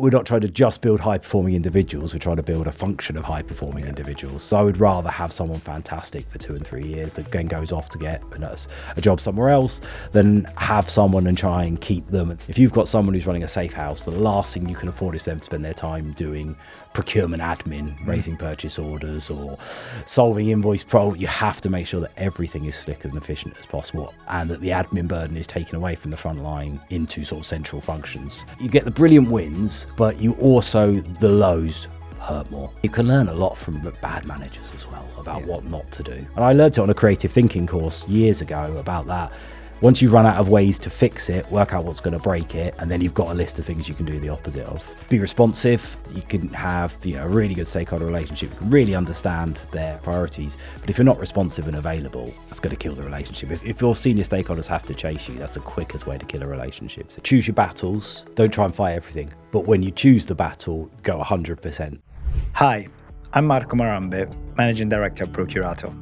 we're not trying to just build high-performing individuals. We're trying to build a function of high-performing individuals. So I would rather have someone fantastic for 2 and 3 years that then goes off to get a job somewhere else than have someone and try and keep them. If you've got someone who's running a safe house, the last thing you can afford is for them to spend their time doing procurement admin, raising purchase orders or solving invoice You have to make sure that everything is slick and efficient as possible, and that the admin burden is taken away from the front line into sort of central functions. You get the brilliant wins, but you also, the lows hurt more. You can learn a lot from bad managers as well about what not to do. And I learned it on a creative thinking course years ago about that. Once you run out of ways to fix it, work out what's going to break it, and then you've got a list of things you can do the opposite of. Be responsive. You can have a really good stakeholder relationship. You can really understand their priorities. But if you're not responsive and available, that's going to kill the relationship. If your senior stakeholders have to chase you, that's the quickest way to kill a relationship. So choose your battles. Don't try and fight everything. But when you choose the battle, go 100%. Hi, I'm Marco Marambe, Managing Director of Procurato.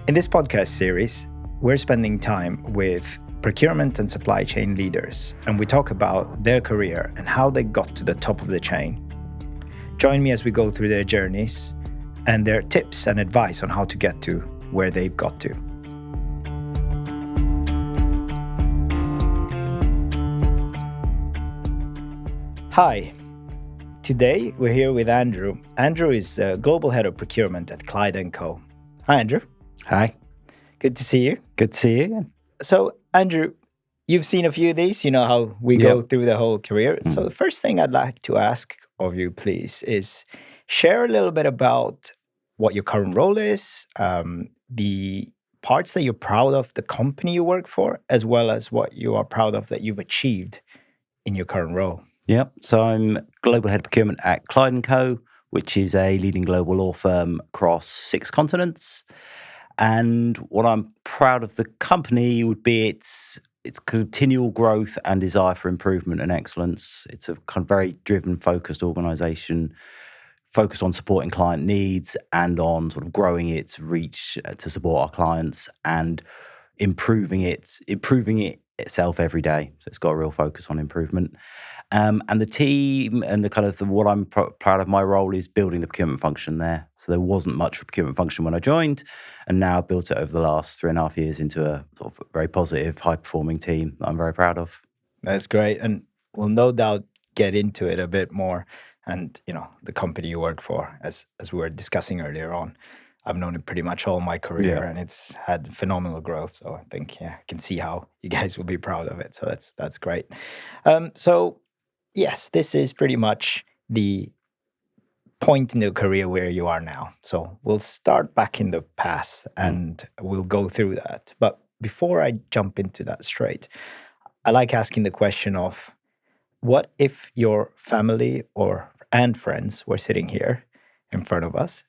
In this podcast series, we're spending time with procurement and supply chain leaders, and we talk about their career and how they got to the top of the chain. Join me as we go through their journeys and their tips and advice on how to get to where they've got to. Hi, today we're here with Andrew. Andrew is the Global Head of Procurement at Clyde Co. Hi, Andrew. Hi. Good to see you. Good to see you again. So, Andrew, you've seen a few of these. You know how we go through the whole career. So the first thing I'd like to ask of you, please, is share a little bit about what your current role is, the parts that you're proud of the company you work for, as well as what you are proud of that you've achieved in your current role. Yep. So I'm Global Head of Procurement at Clyde Co, which is a leading global law firm across 6 continents. And what I'm proud of the company would be its continual growth and desire for improvement and excellence. It's a kind of very driven, focused organization, focused on supporting client needs and on sort of growing its reach to support our clients and improving it itself every day. So it's got a real focus on improvement. And the team and what I'm proud of my role is building the procurement function there. So there wasn't much procurement function when I joined, and now I've built it over the last 3.5 years into a sort of very positive, high-performing team that I'm very proud of. That's great. And we'll no doubt get into it a bit more. And, the company you work for, as we were discussing earlier on, I've known it pretty much all my career, and it's had phenomenal growth. So I think, I can see how you guys will be proud of it. So that's great. So yes, this is pretty much the point in the career where you are now. So we'll start back in the past and we'll go through that. But before I jump into that straight, I like asking the question of, what if your family and friends were sitting here in front of us?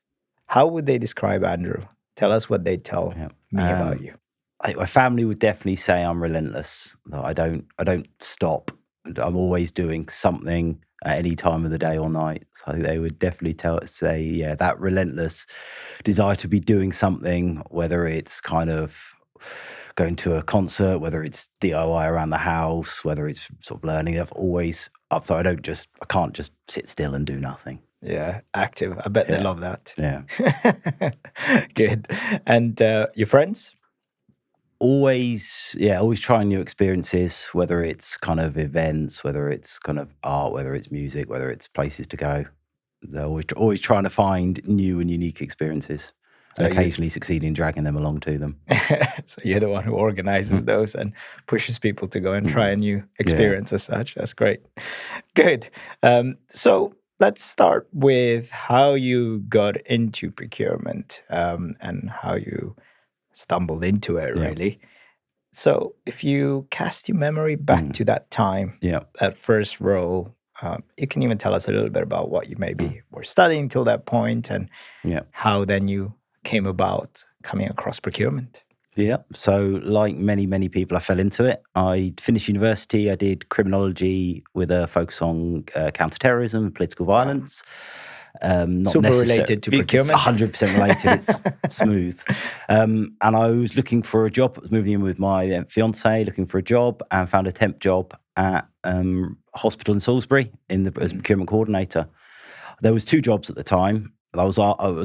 How would they describe Andrew? Tell us what they tell me about you. My family would definitely say I'm relentless. I don't stop. I'm always doing something at any time of the day or night. So they would definitely say, that relentless desire to be doing something, whether it's kind of going to a concert, whether it's DIY around the house, whether it's sort of learning. I've always up. So I can't just sit still and do nothing. Yeah, active. I bet they love that. Yeah. Good. And your friends? Always trying new experiences, whether it's kind of events, whether it's kind of art, whether it's music, whether it's places to go. They're always trying to find new and unique experiences. So and occasionally succeed in dragging them along to them. So you're the one who organizes those and pushes people to go and try a new experience as such. That's great. Good. So let's start with how you got into procurement and how you stumbled into it, really. So if you cast your memory back to that time, that first role, you can even tell us a little bit about what you maybe were studying till that point and how then you came about coming across procurement. Yeah, so like many, many people, I fell into it. I finished university. I did criminology with a focus on counterterrorism and political violence. Not super related to procurement. It's 100% related. It's smooth. And I was looking for a job. I was moving in with my fiance, looking for a job, and found a temp job at hospital in Salisbury as procurement coordinator. There was 2 jobs at the time. I was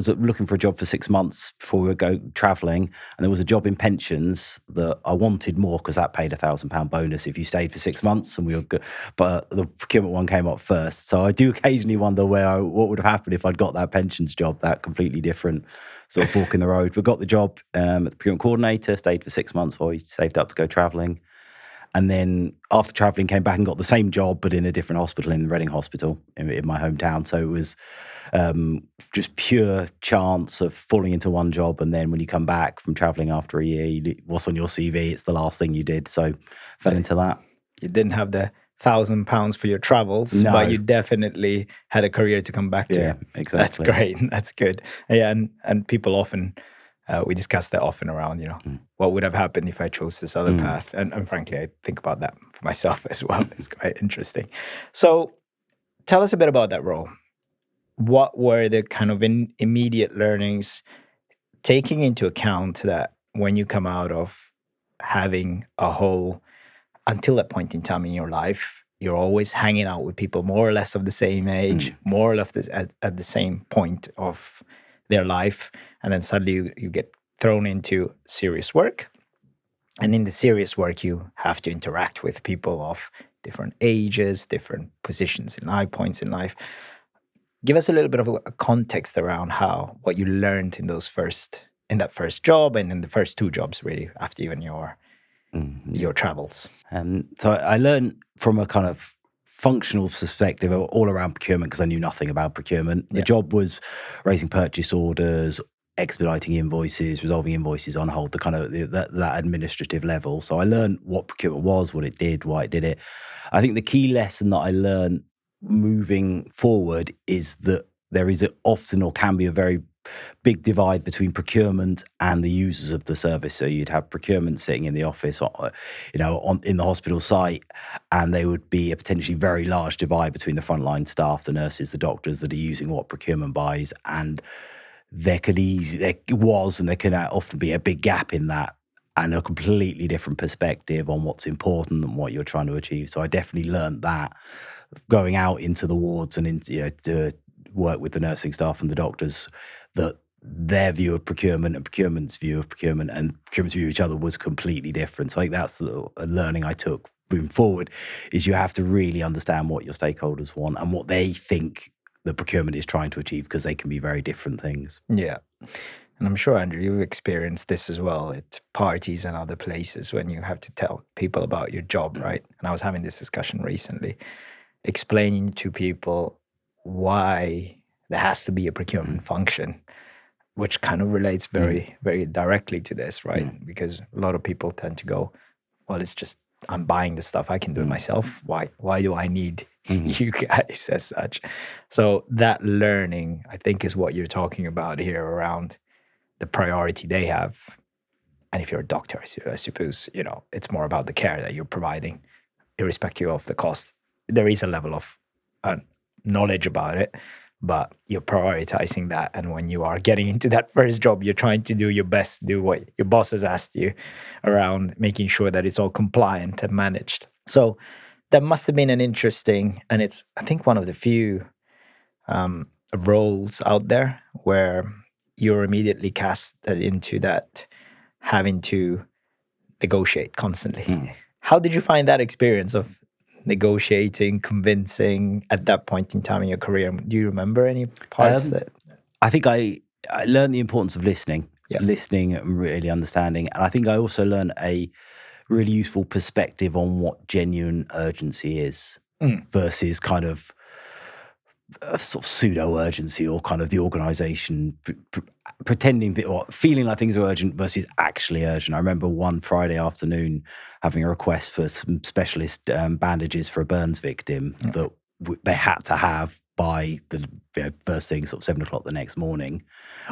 looking for a job for 6 months before we would go travelling, and there was a job in pensions that I wanted more because that paid £1,000 bonus if you stayed for 6 months, and we were good. But the procurement one came up first, so I do occasionally wonder what would have happened if I'd got that pensions job. That completely different sort of fork in the road. We got the job at the procurement coordinator, stayed for 6 months while we saved up to go travelling. And then after travelling, came back and got the same job, but in a different hospital, in the Reading Hospital in my hometown. So it was just pure chance of falling into one job. And then when you come back from travelling after a year, what's on your CV? It's the last thing you did. So fell into that. You didn't have the £1,000 for your travels, but you definitely had a career to come back to. Yeah, exactly. That's great. That's good. Yeah, and people often... we discuss that often around, what would have happened if I chose this other path? And frankly, I think about that for myself as well. It's quite interesting. So tell us a bit about that role. What were the kind of immediate learnings, taking into account that when you come out of having a whole, until that point in time in your life, you're always hanging out with people more or less of the same age, more or less at the same point of their life, and then suddenly you get thrown into serious work. And in the serious work, you have to interact with people of different ages, different positions in life, points in life. Give us a little bit of a context around what you learned in that first job and in the first 2 jobs, really, after even your travels. So I learned from a kind of functional perspective all around procurement because I knew nothing about procurement. The job was raising purchase orders, expediting invoices, resolving invoices on hold, the kind of that administrative level. So I learned what procurement was, what it did, why it did it. I think the key lesson that I learned moving forward is that there is often or can be a very big divide between procurement and the users of the service. So you'd have procurement sitting in the office, in the hospital site, and there would be a potentially very large divide between the frontline staff, the nurses, the doctors that are using what procurement buys, and there can often be a big gap in that and a completely different perspective on what's important and what you're trying to achieve. So I definitely learned that going out into the wards and to work with the nursing staff and the doctors, that their view of procurement and procurement's view of procurement and procurement's view of each other was completely different. So I think that's the learning I took moving forward, is you have to really understand what your stakeholders want and what they think the procurement is trying to achieve, because they can be very different things. Yeah. And I'm sure, Andrew, you've experienced this as well at parties and other places when you have to tell people about your job, right? And I was having this discussion recently, explaining to people why there has to be a procurement function, which kind of relates very, very directly to this, right? Because a lot of people tend to go, well, it's just, I'm buying the stuff, I can do it myself. Why do I need you guys as such? So that learning, I think, is what you're talking about here around the priority they have. And if you're a doctor, I suppose, it's more about the care that you're providing, irrespective of the cost. There is a level of knowledge about it, but you're prioritizing that. And when you are getting into that first job, you're trying to do your best, do what your boss has asked you around making sure that it's all compliant and managed. So that must have been an interesting, and it's, I think, one of the few roles out there where you're immediately cast into that having to negotiate constantly. How did you find that experience of negotiating, convincing at that point in time in your career? Do you remember any parts that? I think I learned the importance of listening and really understanding. And I think I also learned a really useful perspective on what genuine urgency is versus kind of a sort of pseudo urgency, or kind of the organization pretending or feeling like things are urgent versus actually urgent. I remember one Friday afternoon having a request for some specialist bandages for a burns victim that they had to have by the first thing, sort of 7 o'clock the next morning,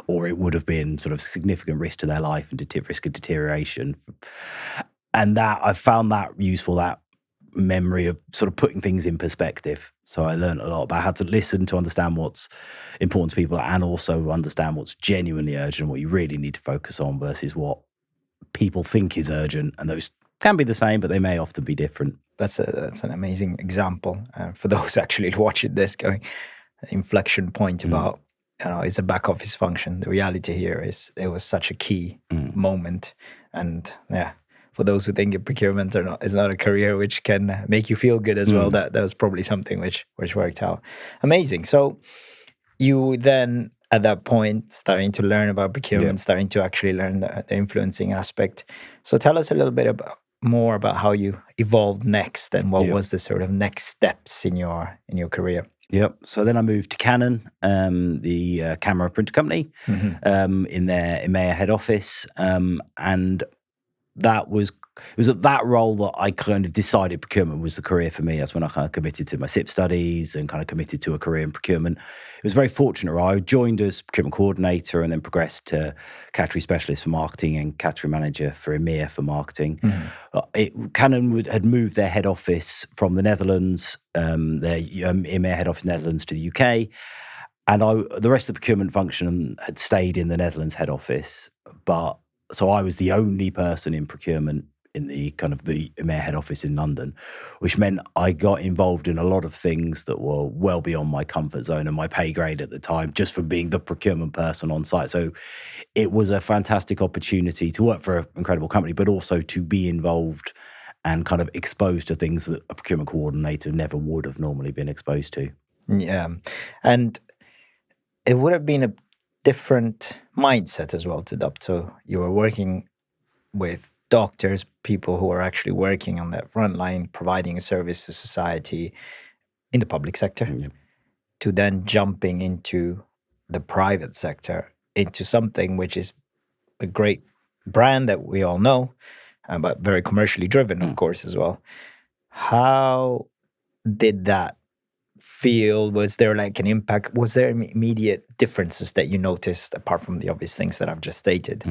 or it would have been sort of significant risk to their life and risk of deterioration. And that I found that useful, that memory of sort of putting things in perspective. So I learned a lot about how to listen to understand what's important to people, and also understand what's genuinely urgent, what you really need to focus on versus what people think is urgent. And those Can be the same, but they may often be different. That's an amazing example. For those actually watching this, going inflection point about, it's a back office function. The reality here is it was such a key moment. And yeah, for those who think procurement is not a career which can make you feel good as well, that was probably something which worked out. Amazing. So you then, at that point, starting to learn about procurement, starting to actually learn the influencing aspect. So tell us a little bit more about how you evolved next, and what was the sort of next steps in your career. Yep. So then I moved to Canon, the camera printer company, in their EMEA head office, and it was at that role that I kind of decided procurement was the career for me. That's when I kind of committed to my SIP studies and kind of committed to a career in procurement. It was very fortunate. I joined as procurement coordinator and then progressed to category specialist for marketing and category manager for EMEA for marketing. Canon had moved their head office from the Netherlands, their EMEA head office Netherlands, to the UK. And the rest of the procurement function had stayed in the Netherlands head office. So I was the only person in procurement in the kind of the EMEA head office in London, which meant I got involved in a lot of things that were well beyond my comfort zone and my pay grade at the time, just from being the procurement person on site. So it was a fantastic opportunity to work for an incredible company, but also to be involved and kind of exposed to things that a procurement coordinator never would have normally been exposed to. Yeah. And it would have been a different mindset as well to adopt. So you were working with doctors, people who are actually working on that front line, providing a service to society in the public sector, to then jumping into the private sector, into something which is a great brand that we all know, but very commercially driven, of course, as well. How did that feel? Was there like an impact? Was there immediate differences that you noticed, apart from the obvious things that I've just stated,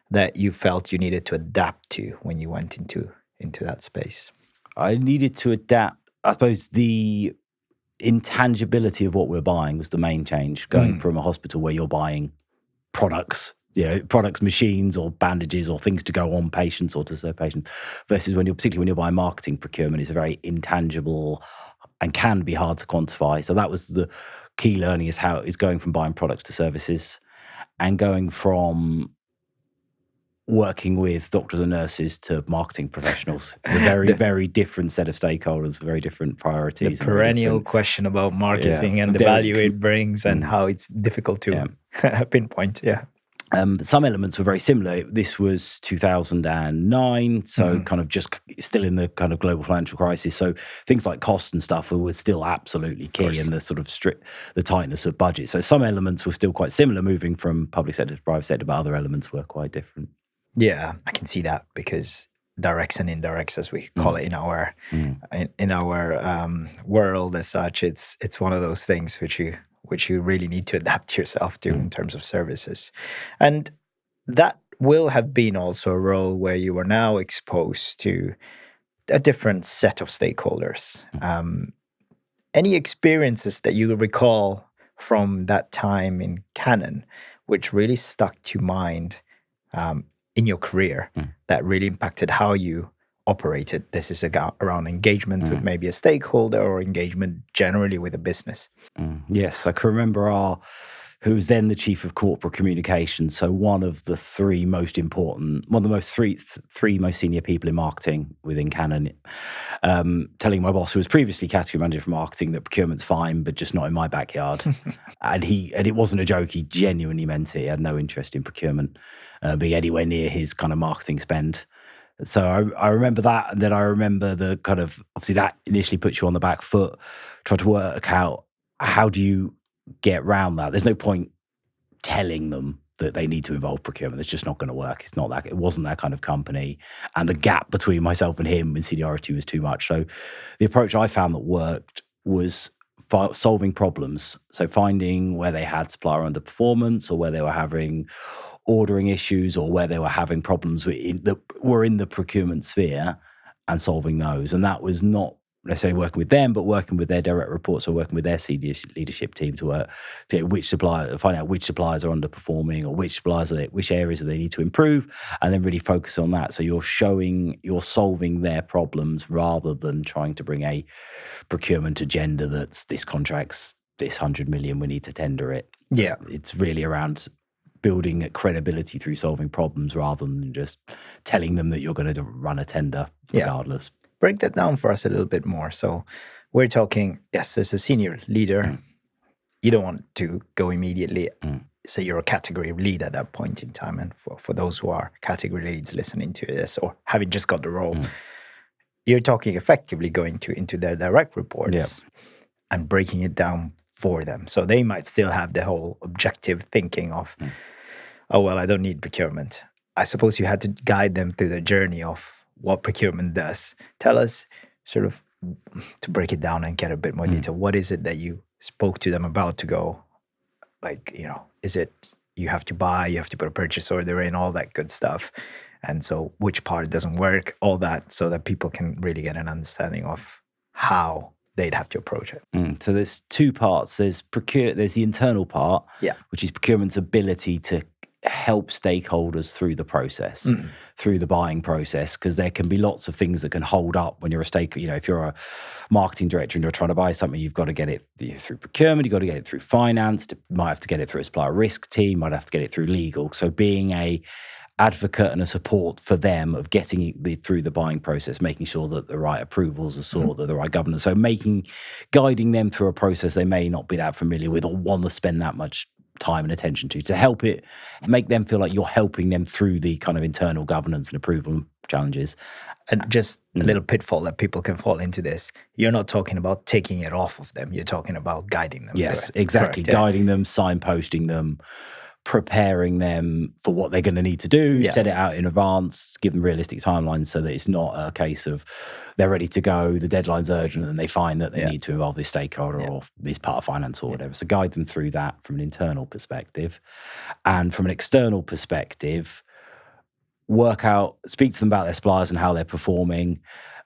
that you felt you needed to adapt to when you went into that space? I needed to adapt. I suppose the intangibility of what we're buying was the main change, going from a hospital where you're buying products, machines or bandages or things to go on patients or to serve patients, versus particularly when you're buying marketing procurement, it's a very intangible and can be hard to quantify. So that was the key learning, is going from buying products to services, and going from working with doctors and nurses to marketing professionals. It's a very, very different set of stakeholders, very different priorities. The perennial question about marketing and the value it brings and how it's difficult to pinpoint. Some elements were very similar. This was 2009, so kind of just still in the kind of global financial crisis. So things like cost and stuff were still absolutely key, and the sort of the tightness of budget. So some elements were still quite similar, moving from public sector to private sector, but other elements were quite different. Yeah, I can see that, because directs and indirects, as we call it in our world as such, it's one of those things which you really need to adapt yourself to in terms of services. And that will have been also a role where you are now exposed to a different set of stakeholders. Any experiences that you recall from that time in Canon which really stuck to mind in your career that really impacted how you operated? This is around engagement with maybe a stakeholder, or engagement generally with a business. Yes, I can remember who was then the chief of corporate communications. So one of the three most senior people in marketing within Canon, telling my boss, who was previously category manager for marketing, that procurement's fine, but just not in my backyard. and it wasn't a joke. He genuinely meant it. He had no interest in procurement being anywhere near his kind of marketing spend. So I remember that, and then I remember the kind of, obviously that initially puts you on the back foot, trying to work out how do you get around that. There's no point telling them that they need to involve procurement. It's just not going to work. It wasn't that kind of company, and the gap between myself and him in seniority was too much. So the approach I found that worked was solving problems. So finding where they had supplier underperformance, or where they were having ordering issues, or where they were having problems that were in the procurement sphere, and solving those. And that was not necessarily working with them, but working with their direct reports or working with their senior leadership team to get find out which suppliers are underperforming or which areas they need to improve, and then really focus on that. So you're solving their problems rather than trying to bring a procurement agenda that's this contract's this 100 million, we need to tender it. Yeah. It's really around building credibility through solving problems rather than just telling them that you're going to run a tender regardless. Break that down for us a little bit more. So we're talking, yes, as a senior leader, you don't want to go immediately. Say you're a category lead at that point in time. And for those who are category leads listening to this or having just got the role, you're talking effectively going into their direct reports and breaking it down for them. So they might still have the whole objective thinking of, oh, well, I don't need procurement. I suppose you had to guide them through the journey of what procurement does. Tell us sort of, to break it down and get a bit more detail, what is it that you spoke to them about to go, like, is it you have to buy, you have to put a purchase order in, all that good stuff. And so which part doesn't work, all that, so that people can really get an understanding of how they'd have to approach it. So there's two parts. There's the internal part, which is procurement's ability to help stakeholders through the process, through the buying process, because there can be lots of things that can hold up when you're a stakeholder. If you're a marketing director and you're trying to buy something, you've got to get it through procurement, you've got to get it through finance, you might have to get it through a supplier risk team, might have to get it through legal. So being a advocate and a support for them of getting it through the buying process, making sure that the right approvals are sought, that the right governance. So guiding them through a process they may not be that familiar with or want to spend that much time and attention to help it, make them feel like you're helping them through the kind of internal governance and approval challenges. And just a little pitfall that people can fall into this. You're not talking about taking it off of them. You're talking about guiding them. Yes, exactly. Correct, guiding them, signposting them, preparing them for what they're going to need to do, set it out in advance, give them realistic timelines so that it's not a case of they're ready to go, the deadline's urgent, and they find that they need to involve this stakeholder or this part of finance or whatever. So guide them through that from an internal perspective. And from an external perspective, speak to them about their suppliers and how they're performing,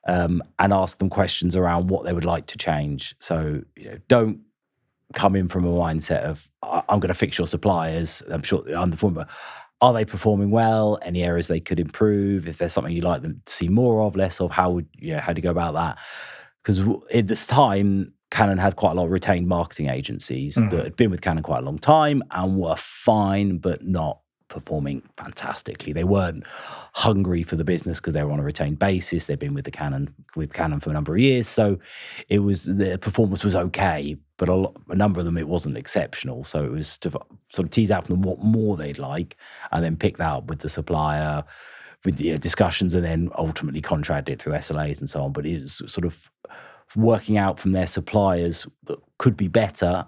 and ask them questions around what they would like to change. So don't come in from a mindset of, I'm going to fix your suppliers. I'm sure underperforming, are they performing well? Any areas they could improve? If there's something you'd like them to see more of, less of, how do you go about that? Because at this time, Canon had quite a lot of retained marketing agencies that had been with Canon quite a long time and were fine, but not performing fantastically. They weren't hungry for the business because they were on a retained basis. They'd been with Canon for a number of years, so the performance was okay, but a number of them it wasn't exceptional. So it was to sort of tease out from them what more they'd like, and then pick that up with the supplier, with the discussions, and then ultimately contract it through SLAs and so on. But it's sort of working out from their suppliers that could be better,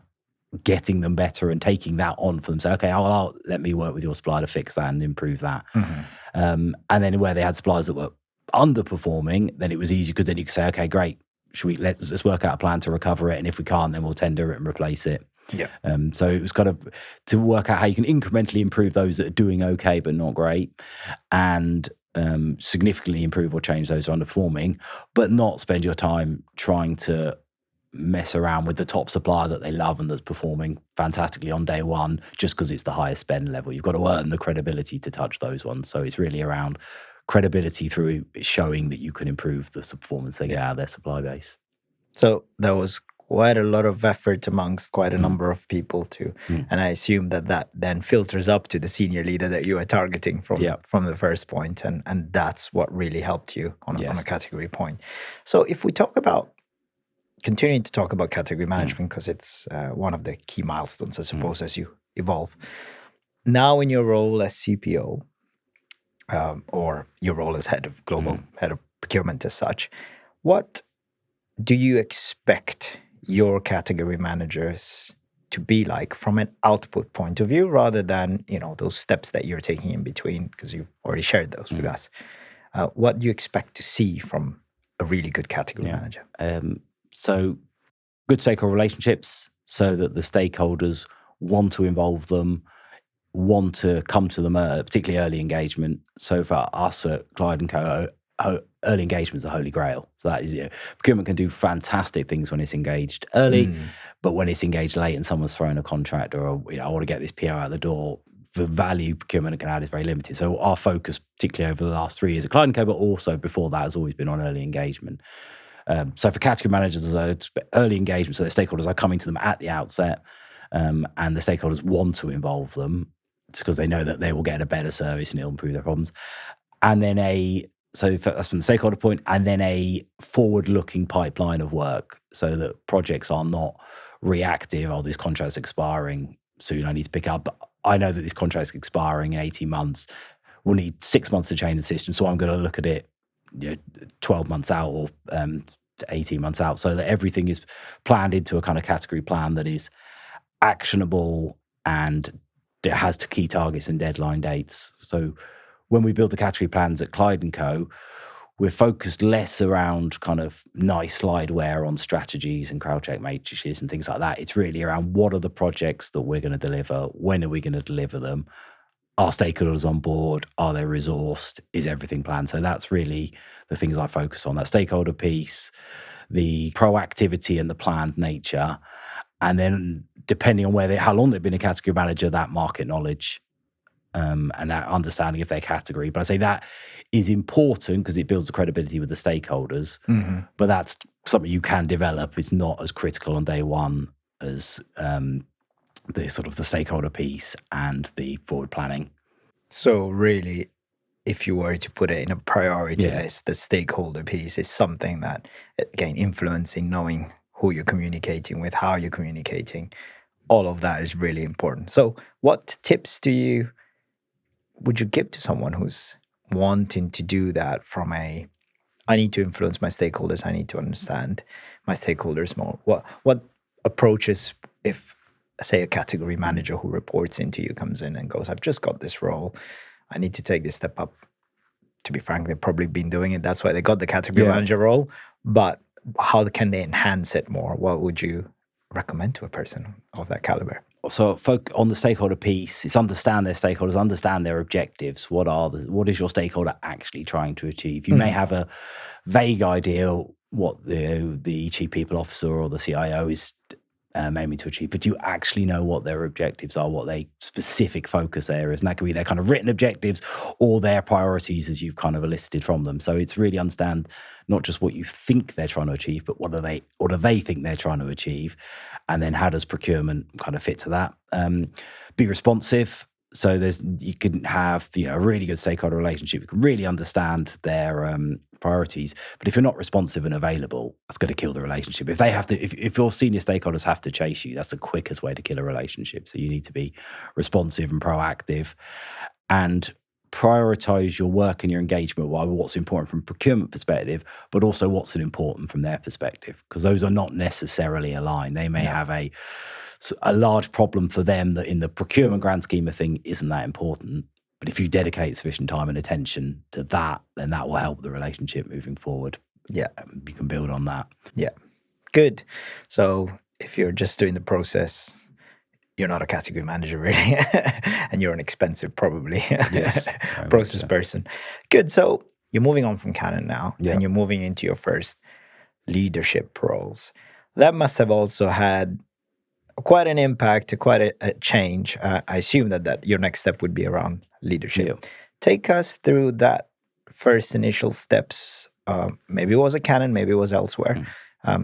getting them better and taking that on for them. So, okay, I'll let me work with your supplier to fix that and improve that. And then where they had suppliers that were underperforming, then it was easy because then you could say, okay, great, let's work out a plan to recover it. And if we can't, then we'll tender it and replace it. So it was kind of to work out how you can incrementally improve those that are doing okay but not great, and significantly improve or change those who are underperforming, but not spend your time trying to mess around with the top supplier that they love and that's performing fantastically on day one just because it's the highest spend level. You've got to earn the credibility to touch those ones. So it's really around credibility through showing that you can improve the performance they get out of their supply base. So there was quite a lot of effort amongst quite a number of people too. And I assume that then filters up to the senior leader that you are targeting from the first point. And that's what really helped you on a category point. So if we talk about continuing to talk about category management, because it's one of the key milestones, I suppose, as you evolve. Now in your role as CPO, or your role as head of head of procurement as such, what do you expect your category managers to be like from an output point of view, rather than, those steps that you're taking in between, because you've already shared those with us? What do you expect to see from a really good category manager? So good stakeholder relationships, so that the stakeholders want to involve them, want to come to them, particularly early engagement. So for us at Clyde Co, early engagement is the holy grail. So that is, procurement can do fantastic things when it's engaged early, but when it's engaged late and someone's thrown a contract or, I want to get this PO out the door, the value procurement can add is very limited. So our focus, particularly over the last 3 years at Clyde Co, but also before that, has always been on early engagement. So for category managers, early engagement, so the stakeholders are coming to them at the outset, and the stakeholders want to involve them because they know that they will get a better service and it'll improve their problems. And then that's from the stakeholder point, and then a forward-looking pipeline of work so that projects are not reactive. Oh, this contract's expiring soon, I need to pick up. But I know that this contract's expiring in 18 months. We'll need 6 months to change the system, so I'm going to look at it 12 months out or 18 months out, so that everything is planned into a kind of category plan that is actionable and it has key targets and deadline dates. So when we build the category plans at Clyde Co, we're focused less around kind of nice slideware on strategies and crowd check matrices and things like that. It's really around what are the projects that we're going to deliver, when are we going to deliver them, are stakeholders on board, are they resourced, is everything planned? So that's really the things I focus on, that stakeholder piece, the proactivity and the planned nature, and then depending on how long they've been a category manager, that market knowledge and that understanding of their category. But I say that is important because it builds the credibility with the stakeholders, but that's something you can develop. It's not as critical on day one as the sort of the stakeholder piece and the forward planning. So really, if you were to put it in a priority list, the stakeholder piece is something that, again, influencing knowing who you're communicating with, how you're communicating, all of that is really important. So what tips would you give to someone who's wanting to do that from I need to influence my stakeholders, I need to understand my stakeholders more? What approaches, if say a category manager who reports into you comes in and goes, I've just got this role, I need to take this step up. To be frank, they've probably been doing it. That's why they got the category manager role. But how can they enhance it more? What would you recommend to a person of that caliber? So on the stakeholder piece, it's understand their stakeholders, understand their objectives. What is your stakeholder actually trying to achieve? You may have a vague idea what the chief people officer or the CIO is aiming to achieve, but do you actually know what their objectives are, what their specific focus areas? And that could be their kind of written objectives or their priorities as you've kind of elicited from them. So it's really understand not just what you think they're trying to achieve, but what do they think they're trying to achieve? And then how does procurement kind of fit to that? Be responsive. So you can have a really good stakeholder relationship. You can really understand their priorities, but if you're not responsive and available, that's going to kill the relationship. If your senior stakeholders have to chase you, that's the quickest way to kill a relationship. So you need to be responsive and proactive, and prioritize your work and your engagement while what's important from a procurement perspective, but also what's important from their perspective, because those are not necessarily aligned. They may have a large problem for them that in the procurement grand scheme of thing isn't that important. But if you dedicate sufficient time and attention to that, then that will help the relationship moving forward. Yeah. You can build on that. Yeah. Good. So if you're just doing the process, you're not a category manager really, and you're an expensive probably process person. Good. So you're moving on from Canon now, and you're moving into your first leadership roles. That must have also had quite an impact, quite a change. I assume that your next step would be around leadership. Yeah. Take us through that first initial steps. Maybe it was at Canon, maybe it was elsewhere.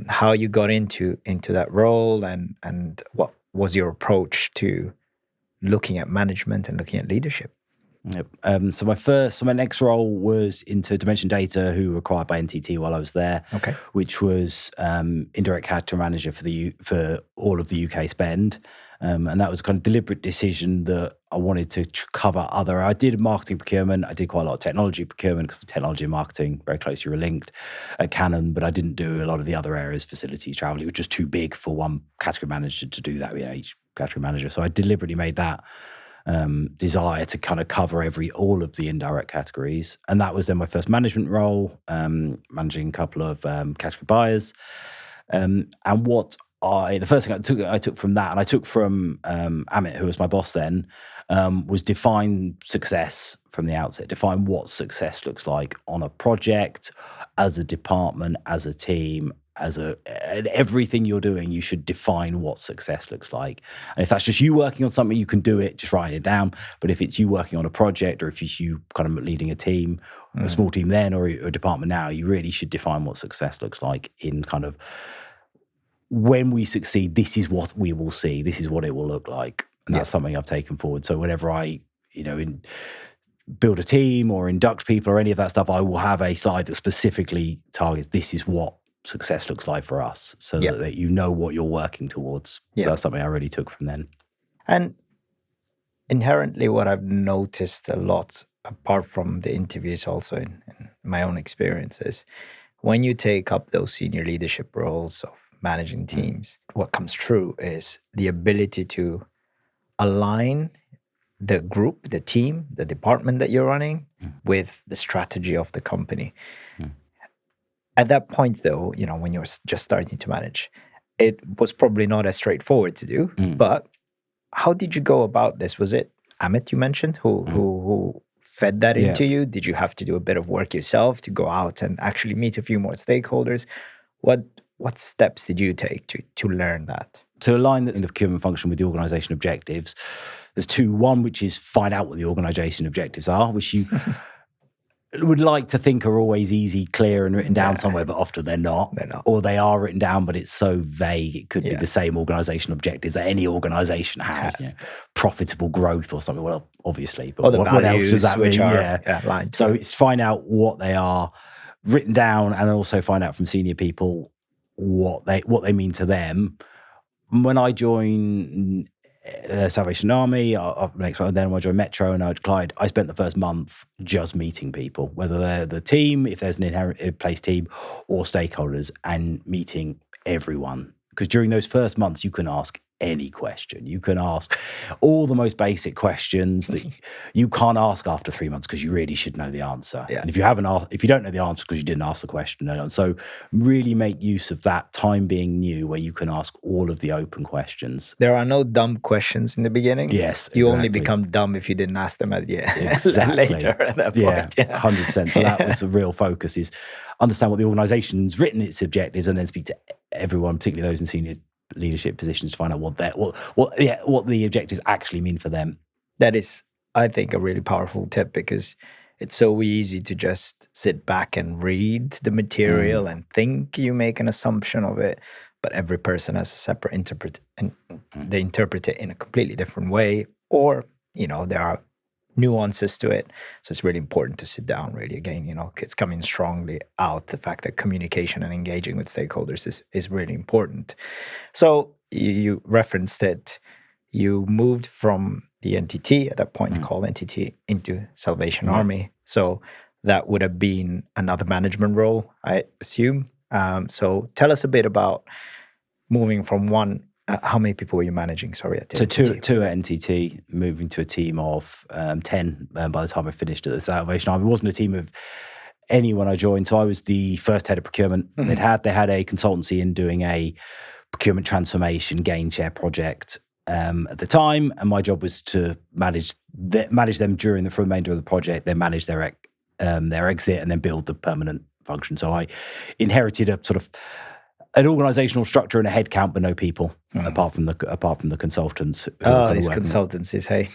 How you got into that role, and what was your approach to looking at management and looking at leadership? Yep. So my next role was into Dimension Data, who were acquired by NTT while I was there, which was indirect category manager for all of the UK spend. And that was a kind of deliberate decision that I wanted to cover I did marketing procurement. I did quite a lot of technology procurement, because technology and marketing very closely linked at Canon, but I didn't do a lot of the other areas, facilities, travel. It was just too big for one category manager to do that, each category manager. So I deliberately made that desire to kind of cover all of the indirect categories. And that was then my first management role, managing a couple of category buyers. And what the first thing I took from that, and I took from Amit, who was my boss then, was define success from the outset. Define what success looks like on a project, as a department, as a team, everything you're doing. You should define what success looks like. And if that's just you working on something, you can do it, just write it down. But if it's you working on a project, or if it's you kind of leading a team, a small team then, or a department now, you really should define what success looks like in kind of, when we succeed, this is what we will see. This is what it will look like. And that's something I've taken forward. So whenever I, build a team or induct people or any of that stuff, I will have a slide that specifically targets, this is what success looks like for us, so that you know what you're working towards. So that's something I really took from then. And inherently, what I've noticed a lot, apart from the interviews, also in my own experiences, when you take up those senior leadership roles of managing teams, what comes true is the ability to align the group, the team, the department that you're running with the strategy of the company. At that point, though, when you're just starting to manage, it was probably not as straightforward to do. But how did you go about this? Was it Amit, you mentioned, who fed that into you? Did you have to do a bit of work yourself to go out and actually meet a few more stakeholders? What steps did you take to learn that? To align the procurement function with the organisation objectives, there's two. One, which is find out what the organisation objectives are, which you would like to think are always easy, clear, and written down somewhere, but often they're not. Or they are written down, but it's so vague. It could be the same organisation objectives that any organisation has. Profitable growth or something. Well, obviously, but what else does that mean? So it's find out what they are, written down, and also find out from senior people what they mean to them. When I joined Salvation Army, then when I joined Metro and I joined Clyde, I spent the first month just meeting people, whether they're the team, if there's an inherent place team, or stakeholders, and meeting everyone. Because during those first months, you can ask any question. You can ask all the most basic questions that you can't ask after 3 months, because you really should know the answer. And if you don't know the answer because you didn't ask the question, and so really make use of that time being new, where you can ask all of the open questions. There are no dumb questions in the beginning. Yes, you only become dumb if you didn't ask them at the end. Exactly. Later at that point. 100%. So that was the real focus: is understand what the organisation's written its objectives, and then speak to everyone, particularly those in senior leadership positions, to find out what the objectives actually mean for them. That is, I think, a really powerful tip, because it's so easy to just sit back and read the material and think you make an assumption of it, but every person has a separate interpret, and they interpret it in a completely different way, or there are nuances to it. So it's really important to sit down, really, again, it's coming strongly out, the fact that communication and engaging with stakeholders is really important. So you referenced it. You moved from the NTT, at that point called NTT, into Salvation Army. So that would have been another management role, I assume. So tell us a bit about moving from one. How many people were you managing? Sorry, at NTT? So two at NTT, moving to a team of 10 by the time I finished at the Salvation Army. It wasn't a team of any when I joined. So I was the first head of procurement. They had a consultancy in doing a procurement transformation gain share project at the time, and my job was to manage them during the remainder of the project, then manage their exit, and then build the permanent function. So I inherited a sort of an organizational structure and a headcount, but no people apart from the consultants. These consultancies, hey.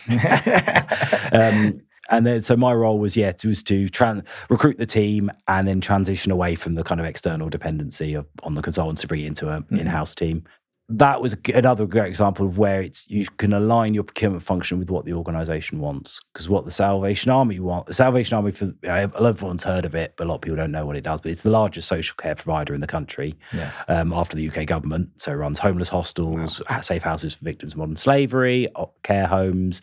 And then, so my role was to recruit the team and then transition away from the kind of external dependency on the consultants to bring it into an in-house team. That was another great example of where you can align your procurement function with what the organisation wants. Because what the Salvation Army everyone's heard of it, but a lot of people don't know what it does. But it's the largest social care provider in the country, after the UK government. So it runs homeless hostels, safe houses for victims of modern slavery, care homes,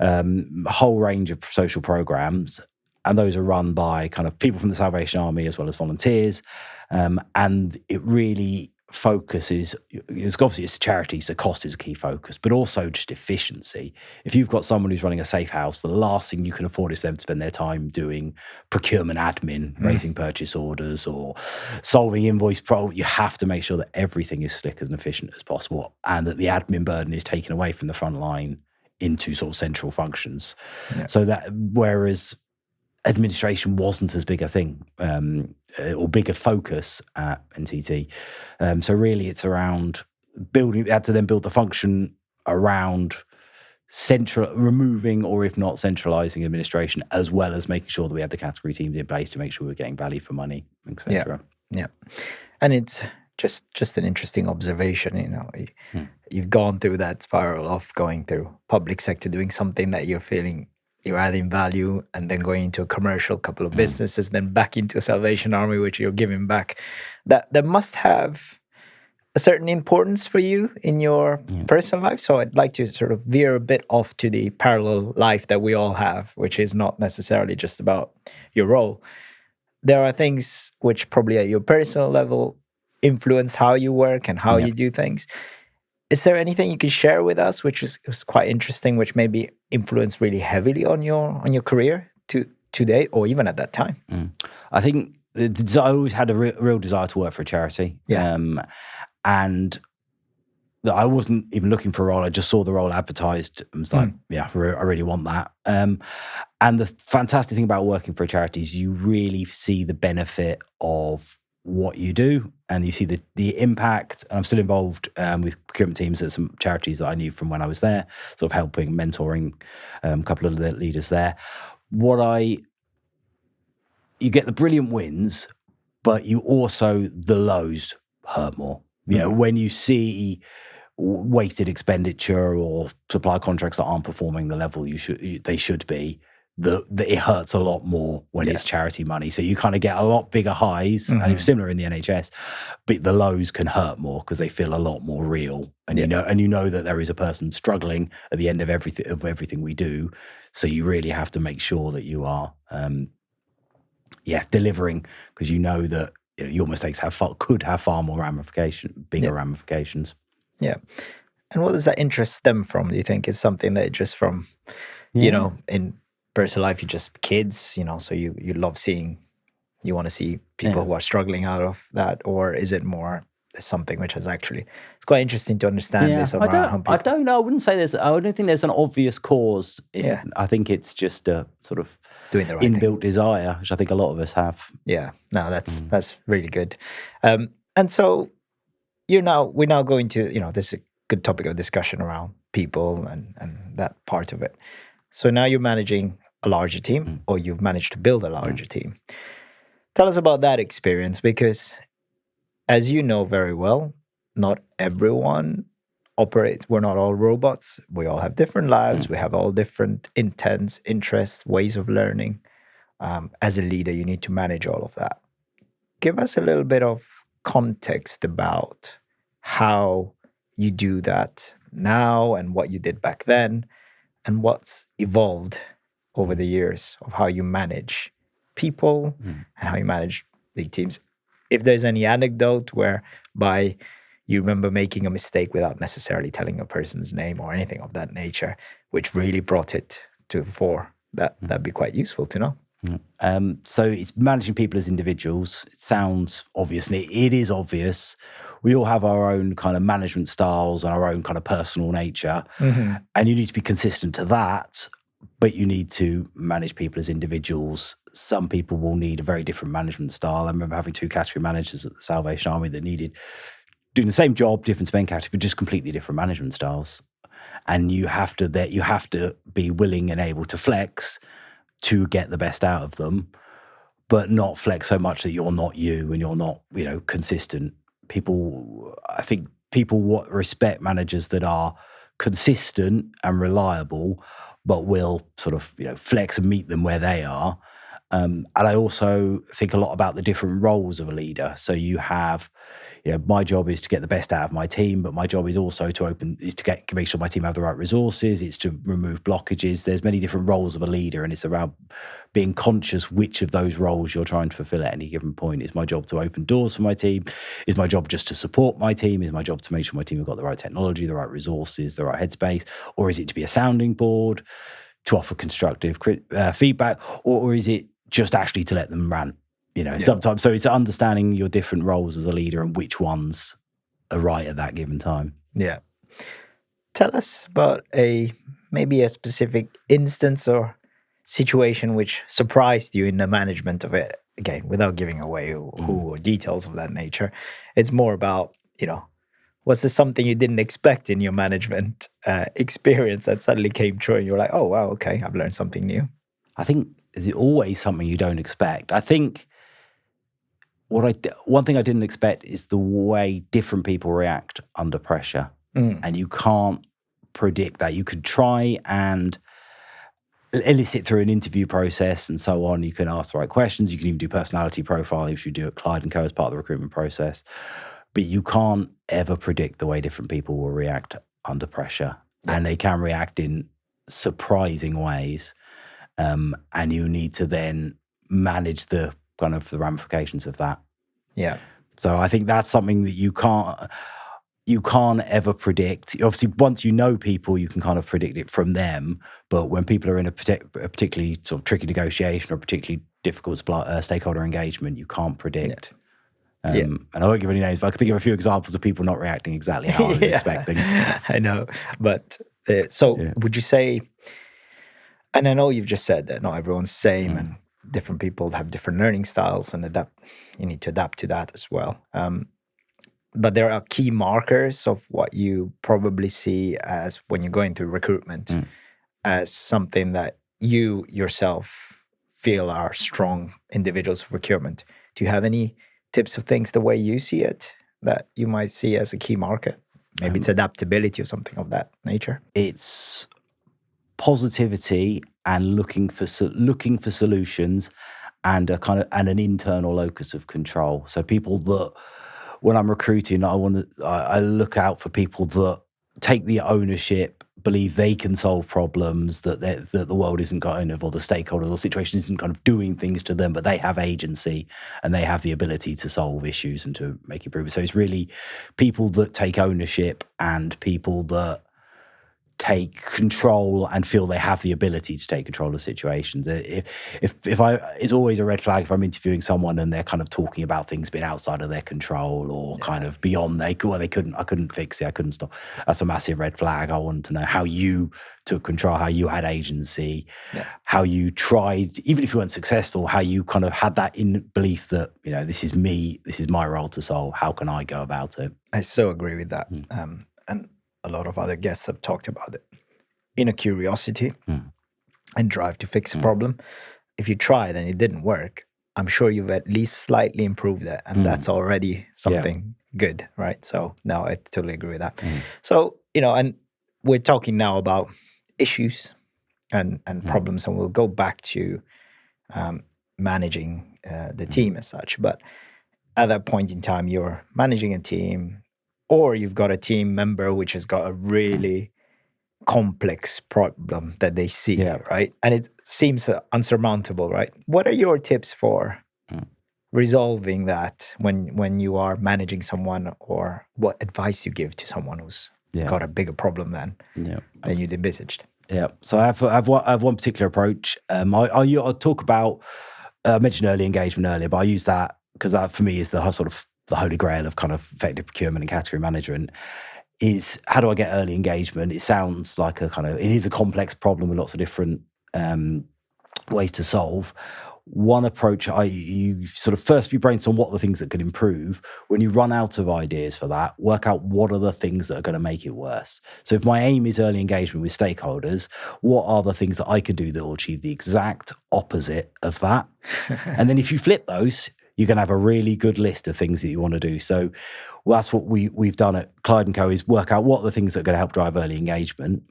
a whole range of social programmes. And those are run by kind of people from the Salvation Army as well as volunteers. And it really focus is obviously it's a charity, so cost is a key focus, but also just efficiency. If you've got someone who's running a safe house, the last thing you can afford is for them to spend their time doing procurement admin, raising purchase orders or solving invoice You have to make sure that everything is slick and efficient as possible, and that the admin burden is taken away from the front line into sort of central functions. So that whereas administration wasn't as big a thing or bigger focus at NTT. So really it's around building, had to then build the function around removing or if not centralizing administration, as well as making sure that we had the category teams in place to make sure we're getting value for money, etc. Yeah. And it's just an interesting observation, you've gone through that spiral of going through public sector, doing something that you're feeling you're adding value, and then going into a commercial couple of businesses, then back into Salvation Army, which you're giving back. That must have a certain importance for you in your personal life. So I'd like to sort of veer a bit off to the parallel life that we all have, which is not necessarily just about your role. There are things which probably at your personal level influence how you work and how you do things. Is there anything you can share with us which was quite interesting, which maybe influenced really heavily on your career to today, or even at that time? I think I always had a real desire to work for a charity. And I wasn't even looking for a role. I just saw the role advertised and was like, I really want that. And the fantastic thing about working for a charity is you really see the benefit of what you do, and you see the impact. And I'm still involved with procurement teams at some charities that I knew from when I was there, sort of helping, mentoring a couple of the leaders there. You get the brilliant wins, but you also, the lows hurt more. When you see wasted expenditure or supply contracts that aren't performing the level they should be, it hurts a lot more when it's charity money. So you kind of get a lot bigger highs, and it's similar in the NHS, but the lows can hurt more because they feel a lot more real. And you know that there is a person struggling at the end of everything we do. So you really have to make sure that you are delivering, because you know that your mistakes could have far more bigger ramifications. Yeah. And what does that interest stem from? Do you think it's something that just from, in personal life, you're just kids, so you love you want to see people who are struggling out of that? Or is it more something which is actually, it's quite interesting to understand this around people? I don't know. I don't think there's an obvious cause. I think it's just a sort of doing the right inbuilt thing. Desire, which I think a lot of us have. Yeah, no, that's really good. And so we're now going to, this is a good topic of discussion around people and that part of it. So now you're managing a larger team, or you've managed to build a larger team. Tell us about that experience, because as you know very well, not everyone operates. We're not all robots. We all have different lives. We have all different intents, interests, ways of learning. As a leader, you need to manage all of that. Give us a little bit of context about how you do that now and what you did back then, and what's evolved over the years of how you manage people and how you manage big teams. If there's any anecdote whereby you remember making a mistake without necessarily telling a person's name or anything of that nature, which really brought it to the fore, that'd be quite useful to know. So it's managing people as individuals. It sounds obvious, and it is obvious. We all have our own kind of management styles and our own kind of personal nature, and you need to be consistent to that, but you need to manage people as individuals. Some people will need a very different management style. I remember having 2 category managers at the Salvation Army that needed doing the same job, different spend category, but just completely different management styles. And you have to be willing and able to flex to get the best out of them, but not flex so much that you're not you and you're not, consistent. I think people respect managers that are consistent and reliable, but will sort of, flex and meet them where they are. And I also think a lot about the different roles of a leader. So you have, my job is to get the best out of my team, but my job is also to make sure my team have the right resources. It's to remove blockages. There's many different roles of a leader, and it's around being conscious which of those roles you're trying to fulfill at any given point. Is my job to open doors for my team? Is my job just to support my team? Is my job to make sure my team have got the right technology, the right resources, the right headspace? Or is it to be a sounding board, to offer constructive feedback? Or is it just actually to let them rant? Sometimes. So it's understanding your different roles as a leader and which ones are right at that given time. Yeah. Tell us about maybe a specific instance or situation which surprised you in the management of it. Again, without giving away who or details of that nature. It's more about, was there something you didn't expect in your management experience that suddenly came true and you're like, oh, wow, okay, I've learned something new? I think there's always something you don't expect. I think one thing I didn't expect is the way different people react under pressure. And you can't predict that. You could try and elicit through an interview process and so on. You can ask the right questions. You can even do personality profiling, if you do at Clyde Co as part of the recruitment process. But you can't ever predict the way different people will react under pressure. And they can react in surprising ways. And you need to then manage the kind of the ramifications of that. Yeah. So I think that's something that you can't ever predict. Obviously, once you know people, you can kind of predict it from them. But when people are in a particularly sort of tricky negotiation or particularly difficult stakeholder engagement, you can't predict. And I won't give any names, but I can think of a few examples of people not reacting exactly how I was expecting. I know. But would you say, and I know you've just said that not everyone's the same and different people have different learning styles and you need to adapt to that as well. But there are key markers of what you probably see as when you go into recruitment as something that you yourself feel are strong individuals for procurement. Do you have any tips of things the way you see it that you might see as a key marker? Maybe it's adaptability or something of that nature. It's positivity and looking for solutions and an internal locus of control. So people that, when I'm recruiting, I look out for people that take the ownership, believe they can solve problems, that the world isn't kind of, or the stakeholders or situation isn't kind of doing things to them, but they have agency and they have the ability to solve issues and to make improvements. So it's really people that take ownership and people that take control and feel they have the ability to take control of situations. It's always a red flag if I'm interviewing someone and they're kind of talking about things being outside of their control or kind of beyond I couldn't fix it, I couldn't stop. That's a massive red flag. I want to know how you took control, how you had agency, how you tried, even if you weren't successful, how you kind of had that in belief that, this is me, this is my role to solve. How can I go about it? I so agree with that. And a lot of other guests have talked about it. Inner curiosity and drive to fix a problem. If you tried and it didn't work, I'm sure you've at least slightly improved it, and that's already something good, right? So no, I totally agree with that. So, and we're talking now about issues and problems, and we'll go back to managing the team as such. But at that point in time, you're managing a team, or you've got a team member which has got a really complex problem that they see, right? And it seems unsurmountable, right? What are your tips for resolving that when you are managing someone, or what advice you give to someone who's got a bigger problem than you'd envisaged? Yeah. So I have one particular approach. I'll talk about, I mentioned early engagement earlier, but I use that because that for me is the sort of the holy grail of kind of effective procurement and category management. Is how do I get early engagement? It sounds like it is a complex problem with lots of different ways to solve. One approach, you sort of first you brainstorm what are the things that could improve. When you run out of ideas for that, work out what are the things that are going to make it worse. So if my aim is early engagement with stakeholders, what are the things that I can do that will achieve the exact opposite of that? And then if you flip those, you're going to have a really good list of things that you want to do. So that's what we've done at Clyde Co is work out what are the things that are going to help drive early engagement.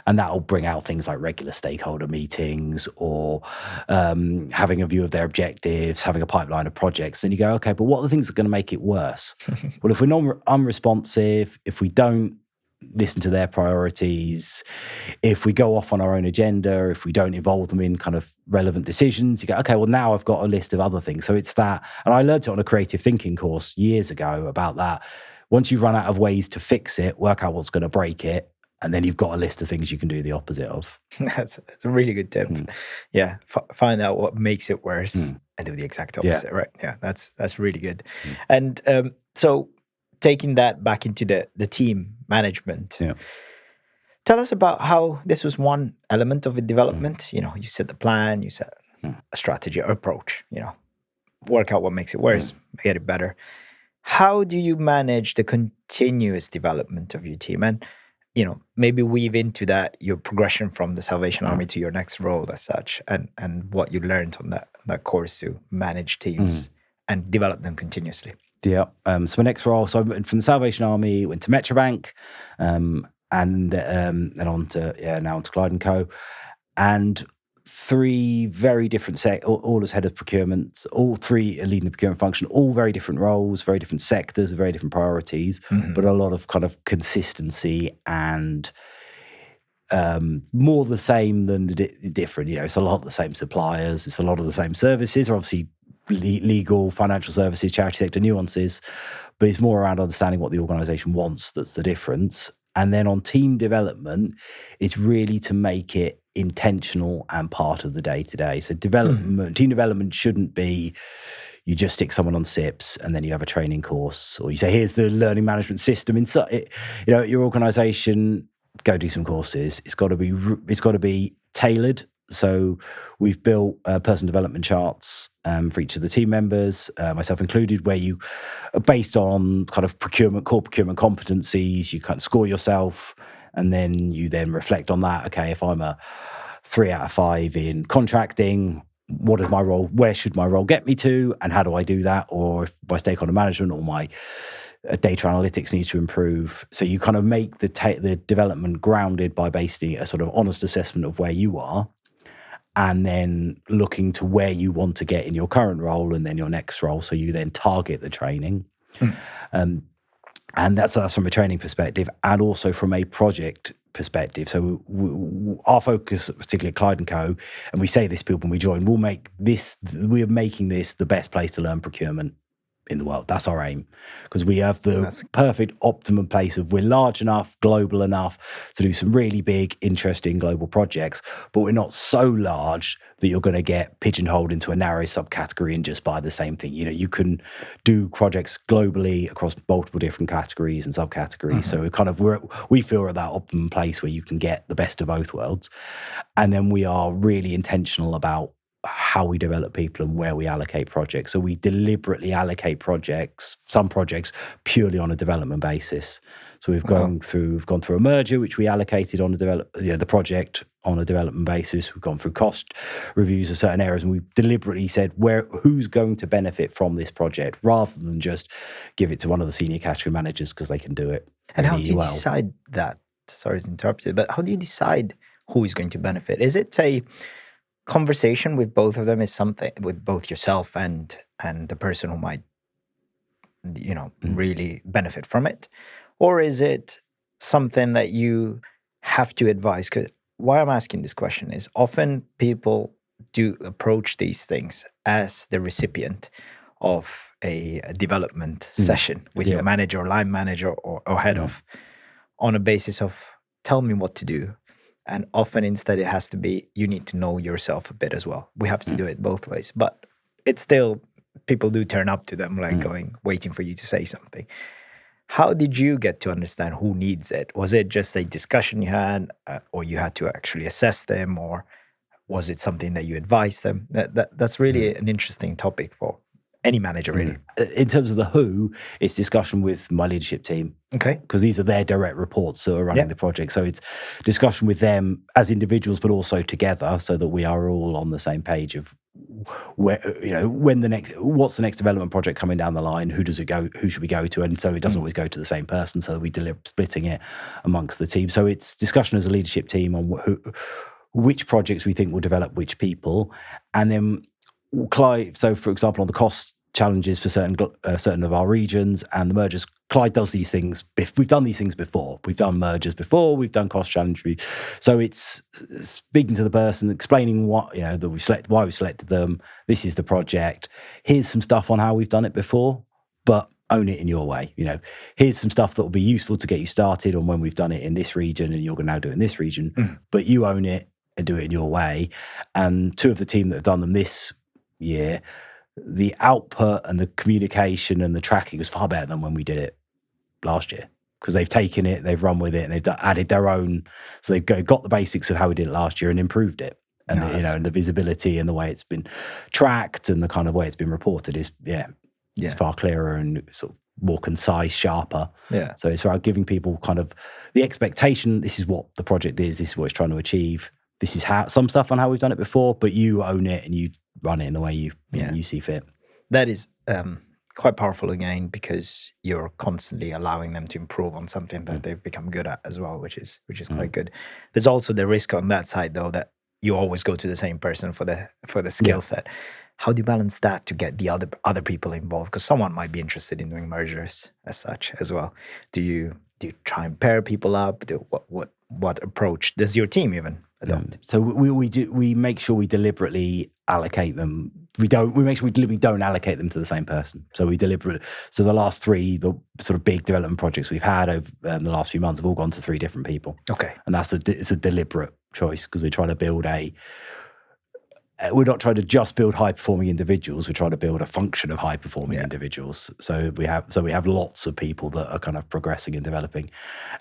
And that'll bring out things like regular stakeholder meetings or having a view of their objectives, having a pipeline of projects. And you go, okay, but what are the things that are going to make it worse? Well, if we're not unresponsive, if we don't listen to their priorities, if we go off on our own agenda, if we don't involve them in kind of relevant decisions, you go, okay, well, now I've got a list of other things. So it's that. And I learned it on a creative thinking course years ago about that. Once you've run out of ways to fix it, work out what's going to break it. And then you've got a list of things you can do the opposite of. That's a really good tip. Yeah, find out what makes it worse and do the exact opposite, right? Yeah, that's really good. And so taking that back into the team management, tell us about how this was one element of the development. You know, you set the plan, you set a strategy or approach, you know, work out what makes it worse, get it better. How do you manage the continuous development of your team? And you know, maybe weave into that your progression from the Salvation Army to your next role as such, and what you learned on that course to manage teams and develop them continuously. Yeah. So my next role, so I went from the Salvation Army, went to Metrobank, and then on to now on to Clyde Co, and three very different all as head of procurement. All three are leading the procurement function. All very different roles, very different sectors, very different priorities, but a lot of kind of consistency and more the same than the different. You know, it's a lot of the same suppliers. It's a lot of the same services. Obviously, legal, financial services, charity sector nuances, but it's more around understanding what the organisation wants. That's the difference. And then on team development, it's really to make it intentional and part of the day-to-day. So team development shouldn't be you just stick someone on SIPS and then you have a training course, or you say, here's the learning management system inside it. You know, your organisation, go do some courses. It's got to be tailored. So we've built personal development charts for each of the team members, myself included, where you are based on kind of core procurement competencies. You kind of score yourself, and then you reflect on that. Okay, if I'm a 3 out of 5 in contracting, what is my role? Where should my role get me to? And how do I do that? Or if my stakeholder management or my data analytics needs to improve. So you kind of make the development grounded by basically a sort of honest assessment of where you are, and then looking to where you want to get in your current role and then your next role. So you then target the training. And that's from a training perspective and also from a project perspective. So our focus, particularly at Clyde Co, and we say this to people when we join, we're making this the best place to learn procurement in the world. That's our aim, because we have the perfect optimum place of we're large enough, global enough to do some really big, interesting global projects, but we're not so large that you're going to get pigeonholed into a narrow subcategory and just buy the same thing. You know, you can do projects globally across multiple different categories and subcategories. So we feel we're at that optimum place where you can get the best of both worlds. And then we are really intentional about how we develop people and where we allocate projects. So we deliberately allocate some projects purely on a development basis. So we've gone through a merger, which we allocated on the project on a development basis. We've gone through cost reviews of certain areas, and we've deliberately said who's going to benefit from this project, rather than just give it to one of the senior category managers because they can do it. And how do you decide that? Sorry to interrupt you, but how do you decide who is going to benefit? Is it a conversation with both of them, is something with both yourself and the person who might, you know, really benefit from it? Or is it something that you have to advise? Because why I'm asking this question is often people do approach these things as the recipient of a development session with your manager or line manager or head of, on a basis of tell me what to do. And often instead it has to be, you need to know yourself a bit as well. We have to do it both ways. But it's still, people do turn up to them waiting for you to say something. How did you get to understand who needs it? Was it just a discussion you had, or you had to actually assess them, or was it something that you advised them? That's really an interesting topic for any manager, really. In terms of the who, it's discussion with my leadership team. Okay. Because these are their direct reports that are running the project. So it's discussion with them as individuals, but also together, so that we are all on the same page of what's the next development project coming down the line? Who does it go? Who should we go to? And so it doesn't always go to the same person. So we deliver splitting it amongst the team. So it's discussion as a leadership team on which projects we think will develop which people, and then Clyde. So, for example, on the cost challenges for certain of our regions and the mergers, Clyde does these things. We've done these things before. We've done mergers before. We've done cost challenge. So it's speaking to the person, explaining what that we select, why we selected them. This is the project. Here's some stuff on how we've done it before, but own it in your way. Here's some stuff that will be useful to get you started on when we've done it in this region, and you're going to now do it in this region. But you own it and do it in your way. And two of the team that have done them this year, the output and the communication and the tracking was far better than when we did it last year, because they've taken it, they've run with it, and they've added their own. So they've got the basics of how we did it last year and improved it. And and the visibility and the way it's been tracked and the kind of way it's been reported is it's far clearer and sort of more concise, sharper. Yeah. So it's about giving people kind of the expectation. This is what the project is. This is what it's trying to achieve. This is how some stuff on how we've done it before, but you own it and you run it in the way you see fit. That is quite powerful again, because you're constantly allowing them to improve on something that they've become good at as well, which is quite good. There's also the risk on that side though, that you always go to the same person for the skill set. How do you balance that to get the other people involved? Because someone might be interested in doing mergers as such as well. Do you try and pair people up? What approach does your team even adopt? So we make sure we deliberately allocate them. We make sure we deliberately don't allocate them to the same person. So so the last three, the sort of big development projects we've had over the last few months have all gone to three different people. Okay. And it's a deliberate choice, because we're trying to build we're not trying to just build high-performing individuals. We're trying to build a function of high-performing individuals. So we have lots of people that are kind of progressing and developing,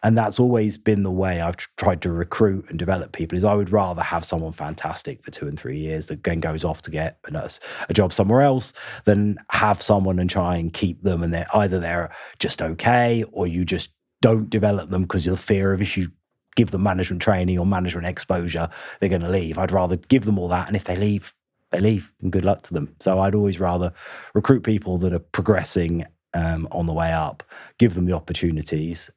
and that's always been the way I've tried to recruit and develop people. Is I would rather have someone fantastic for 2 and 3 years that then goes off to get a job somewhere else than have someone and try and keep them, and they're just okay, or you just don't develop them because you're the fear of if you give them management training or management exposure, they're going to leave. I'd rather give them all that, and if they leave, and good luck to them. So I'd always rather recruit people that are progressing on the way up, give them the opportunities,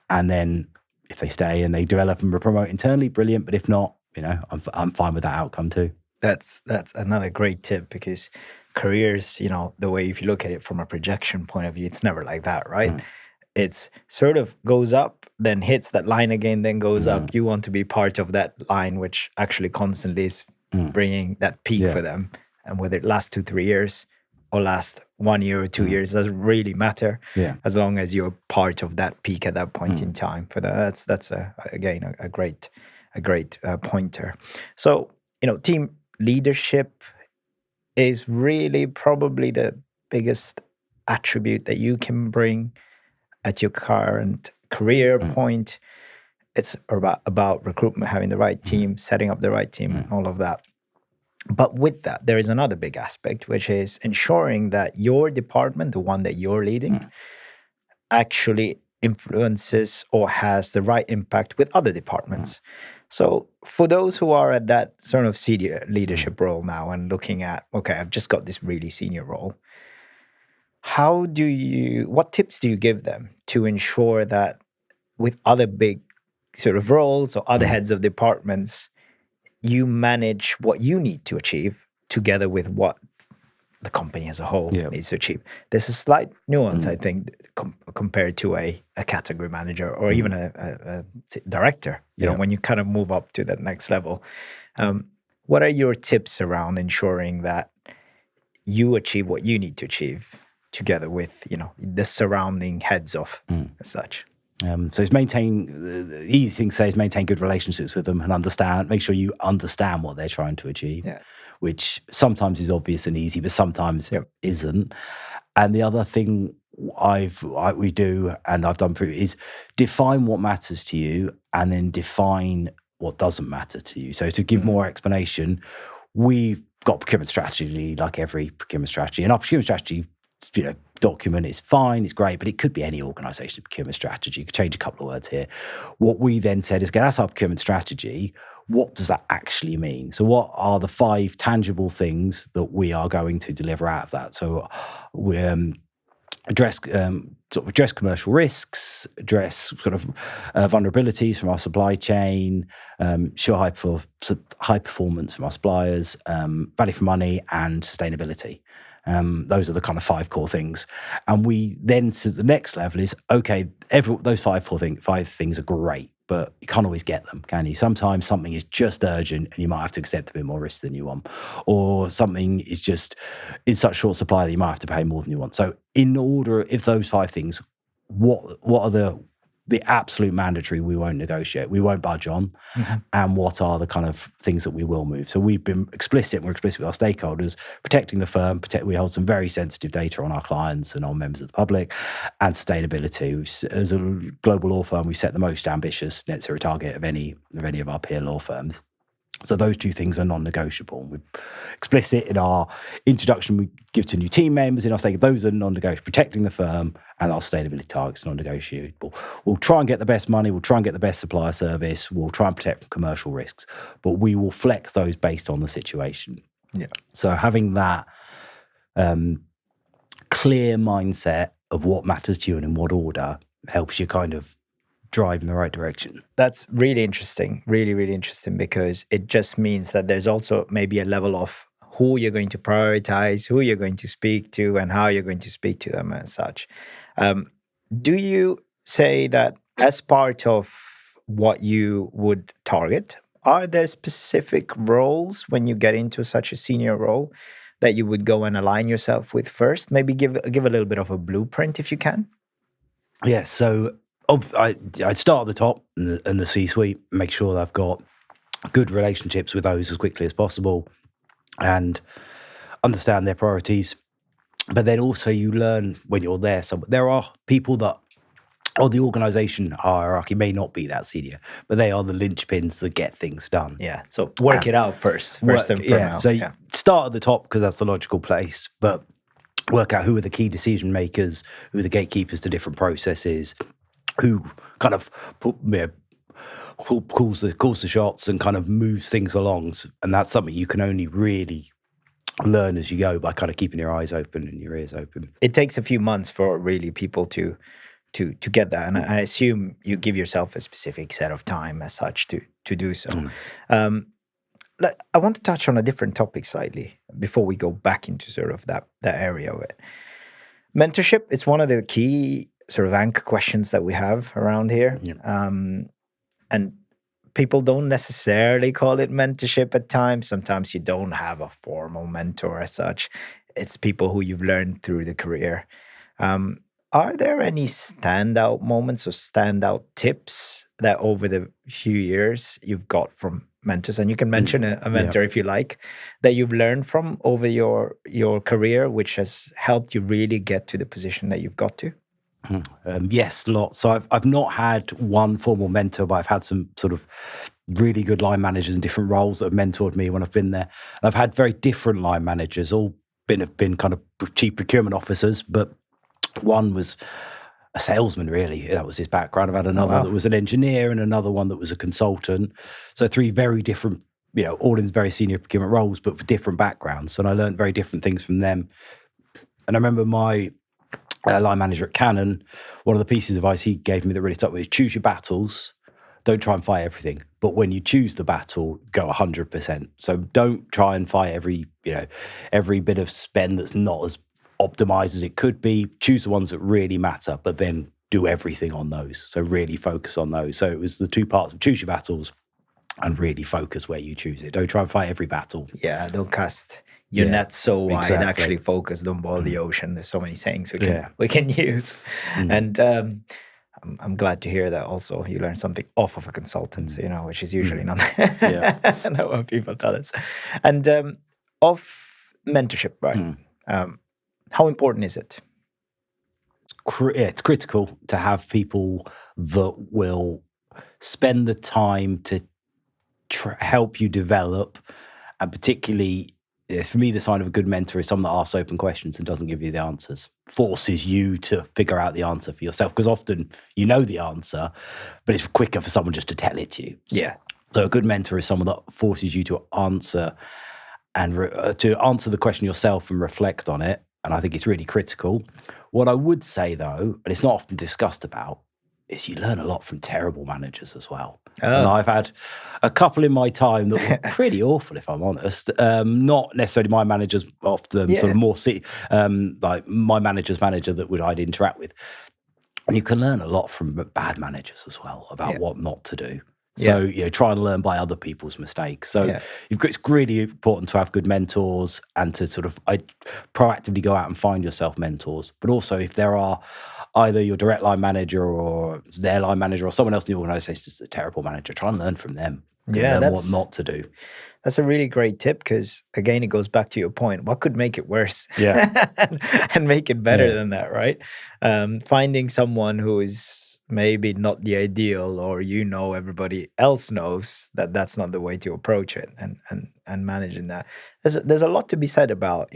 and then if they stay and they develop and promote internally, brilliant. But if not, I'm fine with that outcome too. That's another great tip, because careers, the way if you look at it from a projection point of view, it's never like that, right? It's sort of goes up, then hits that line again, then goes up. You want to be part of that line, which actually constantly is bringing that peak for them. And whether it lasts 2-3 years or lasts 1 year or 2 years doesn't really matter. As long as you're part of that peak at that point in time. For that's again a great pointer. So team leadership is really probably the biggest attribute that you can bring at your current career point. It's about recruitment, having the right team, setting up the right team, and all of that. But with that, there is another big aspect, which is ensuring that your department, the one that you're leading, actually influences or has the right impact with other departments. So for those who are at that sort of senior leadership role now and looking at, okay, I've just got this really senior role, what tips do you give them to ensure that with other big sort of roles or other heads of departments, you manage what you need to achieve together with what the company as a whole needs to achieve? There's a slight nuance, I think, compared to a category manager or even a director, when you kind of move up to that next level. What are your tips around ensuring that you achieve what you need to achieve together with the surrounding heads of as such? So it's the easy thing to say is maintain good relationships with them and make sure you understand what they're trying to achieve, which sometimes is obvious and easy, but sometimes isn't. And the other thing we do, and I've done is define what matters to you and then define what doesn't matter to you. So to give more explanation, we've got procurement strategy like every procurement strategy, and our procurement strategy document is fine, it's great, but it could be any organization's procurement strategy. You could change a couple of words here. What we then said is, okay, that's our procurement strategy. What does that actually mean? So what are the 5 tangible things that we are going to deliver out of that? So we address commercial risks, address sort of vulnerabilities from our supply chain, show high performance from our suppliers, value for money, and sustainability. Those are the kind of 5 core things. And we then, to the next level is, okay, those 5 things are great, but you can't always get them, can you? Sometimes something is just urgent and you might have to accept a bit more risk than you want. Or something is just in such short supply that you might have to pay more than you want. So in order, if those 5 things, what are the absolute mandatory we won't negotiate, we won't budge on, and what are the kind of things that we will move? So we've been explicit, we're explicit with our stakeholders, protecting the firm, we hold some very sensitive data on our clients and on members of the public, and sustainability. As a global law firm, we set the most ambitious net zero target of any of our peer law firms. So those 2 things are non-negotiable. We're explicit in our introduction we give to new team members in our statement. Those are non-negotiable. Protecting the firm and our sustainability targets are non-negotiable. We'll try and get the best money. We'll try and get the best supplier service. We'll try and protect from commercial risks. But we will flex those based on the situation. Yeah. So having that clear mindset of what matters to you and in what order helps you kind of drive in the right direction. That's really interesting, really, really interesting, because it just means that there's also maybe a level of who you're going to prioritize, who you're going to speak to, and how you're going to speak to them as such. Do you say that as part of what you would target, are there specific roles when you get into such a senior role that you would go and align yourself with first? Maybe give a little bit of a blueprint if you can. Yeah, so I'd start at the top and the C-suite, make sure that I've got good relationships with those as quickly as possible and understand their priorities. But then also you learn when you're there. So there are people that on the organization hierarchy may not be that senior, but they are the linchpins that get things done. Yeah, so work it out first and foremost. So you start at the top because that's the logical place, but work out who are the key decision makers, who are the gatekeepers to different processes, who kind of calls the shots and kind of moves things along. And that's something you can only really learn as you go by kind of keeping your eyes open and your ears open. It takes a few months for really people to get that. And I assume you give yourself a specific set of time as such to do so. I want to touch on a different topic slightly before we go back into sort of that area of it. Mentorship, it's one of the key sort of anchor questions that we have around here. Yeah. And people don't necessarily call it mentorship at times. Sometimes you don't have a formal mentor as such. It's people who you've learned through the career. Are there any standout moments or standout tips that over the few years you've got from mentors? And you can mention a mentor if you like, that you've learned from over your career, which has helped you really get to the position that you've got to? Yes, lots. So I've not had one formal mentor, but I've had some sort of really good line managers in different roles that have mentored me when I've been there. I've had very different line managers, all have been kind of chief procurement officers, but one was a salesman, really. That was his background. I've had another that was an engineer and another one that was a consultant. So 3 very different, all in very senior procurement roles, but for different backgrounds. And I learned very different things from them. And I remember my line manager at Canon, one of the pieces of advice he gave me that really stuck with me is choose your battles. Don't try and fight everything. But when you choose the battle, go 100%. So don't try and fight every bit of spend that's not as optimized as it could be. Choose the ones that really matter, but then do everything on those. So really focus on those. So it was the 2 parts of choose your battles and really focus where you choose it. Don't try and fight every battle. Yeah, don't cast your net so wide, actually focus, don't boil the ocean. There's so many sayings we can use. And I'm glad to hear that also you learned something off of a consultant, which is usually not what people tell us. And of mentorship, right? How important is it? It's critical to have people that will spend the time to help you develop, and particularly for me, the sign of a good mentor is someone that asks open questions and doesn't give you the answers, forces you to figure out the answer for yourself, because often you know the answer, but it's quicker for someone just to tell it to you. Yeah. So a good mentor is someone that forces you to answer and to answer the question yourself and reflect on it. And I think it's really critical. What I would say, though, and it's not often discussed about, is you learn a lot from terrible managers as well. And I've had a couple in my time that were pretty awful, if I'm honest. Not necessarily my managers, often sort of more like my manager's manager that I'd interact with. And you can learn a lot from bad managers as well about what not to do. So, try and learn by other people's mistakes. So it's really important to have good mentors and to sort of proactively go out and find yourself mentors. But also, if there are either your direct line manager or their line manager or someone else in the organization is a terrible manager, try and learn from them. Learn what not to do. That's a really great tip because, again, it goes back to your point. What could make it worse? and make it better than that, right? Finding someone who is maybe not the ideal, or everybody else knows that that's not the way to approach it, and managing that. There's a lot to be said about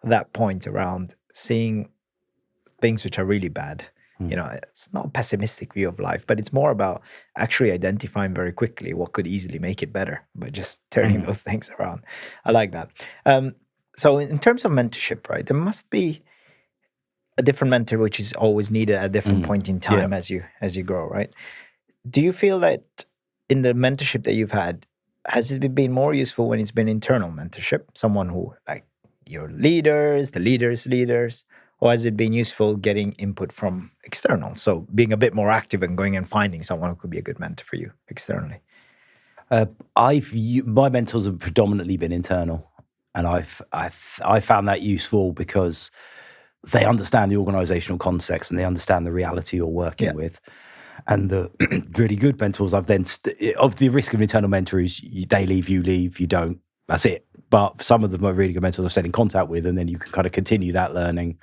that point around seeing things which are really bad. It's not a pessimistic view of life, but it's more about actually identifying very quickly what could easily make it better by just turning those things around. I like that. So in terms of mentorship, right, there must be a different mentor which is always needed at a different point in time as you grow, right? Do you feel that in the mentorship that you've had, has it been more useful when it's been internal mentorship, someone who, like your leaders, the leaders, or has it been useful getting input from external? So being a bit more active and going and finding someone who could be a good mentor for you externally. My mentors have predominantly been internal, and I found that useful because they understand the organizational context and they understand the reality you're working with. And the really good mentors of the risk of an internal mentor is they leave, you don't. That's it. But some of them are really good mentors I've stayed in contact with, and then you can kind of continue that learning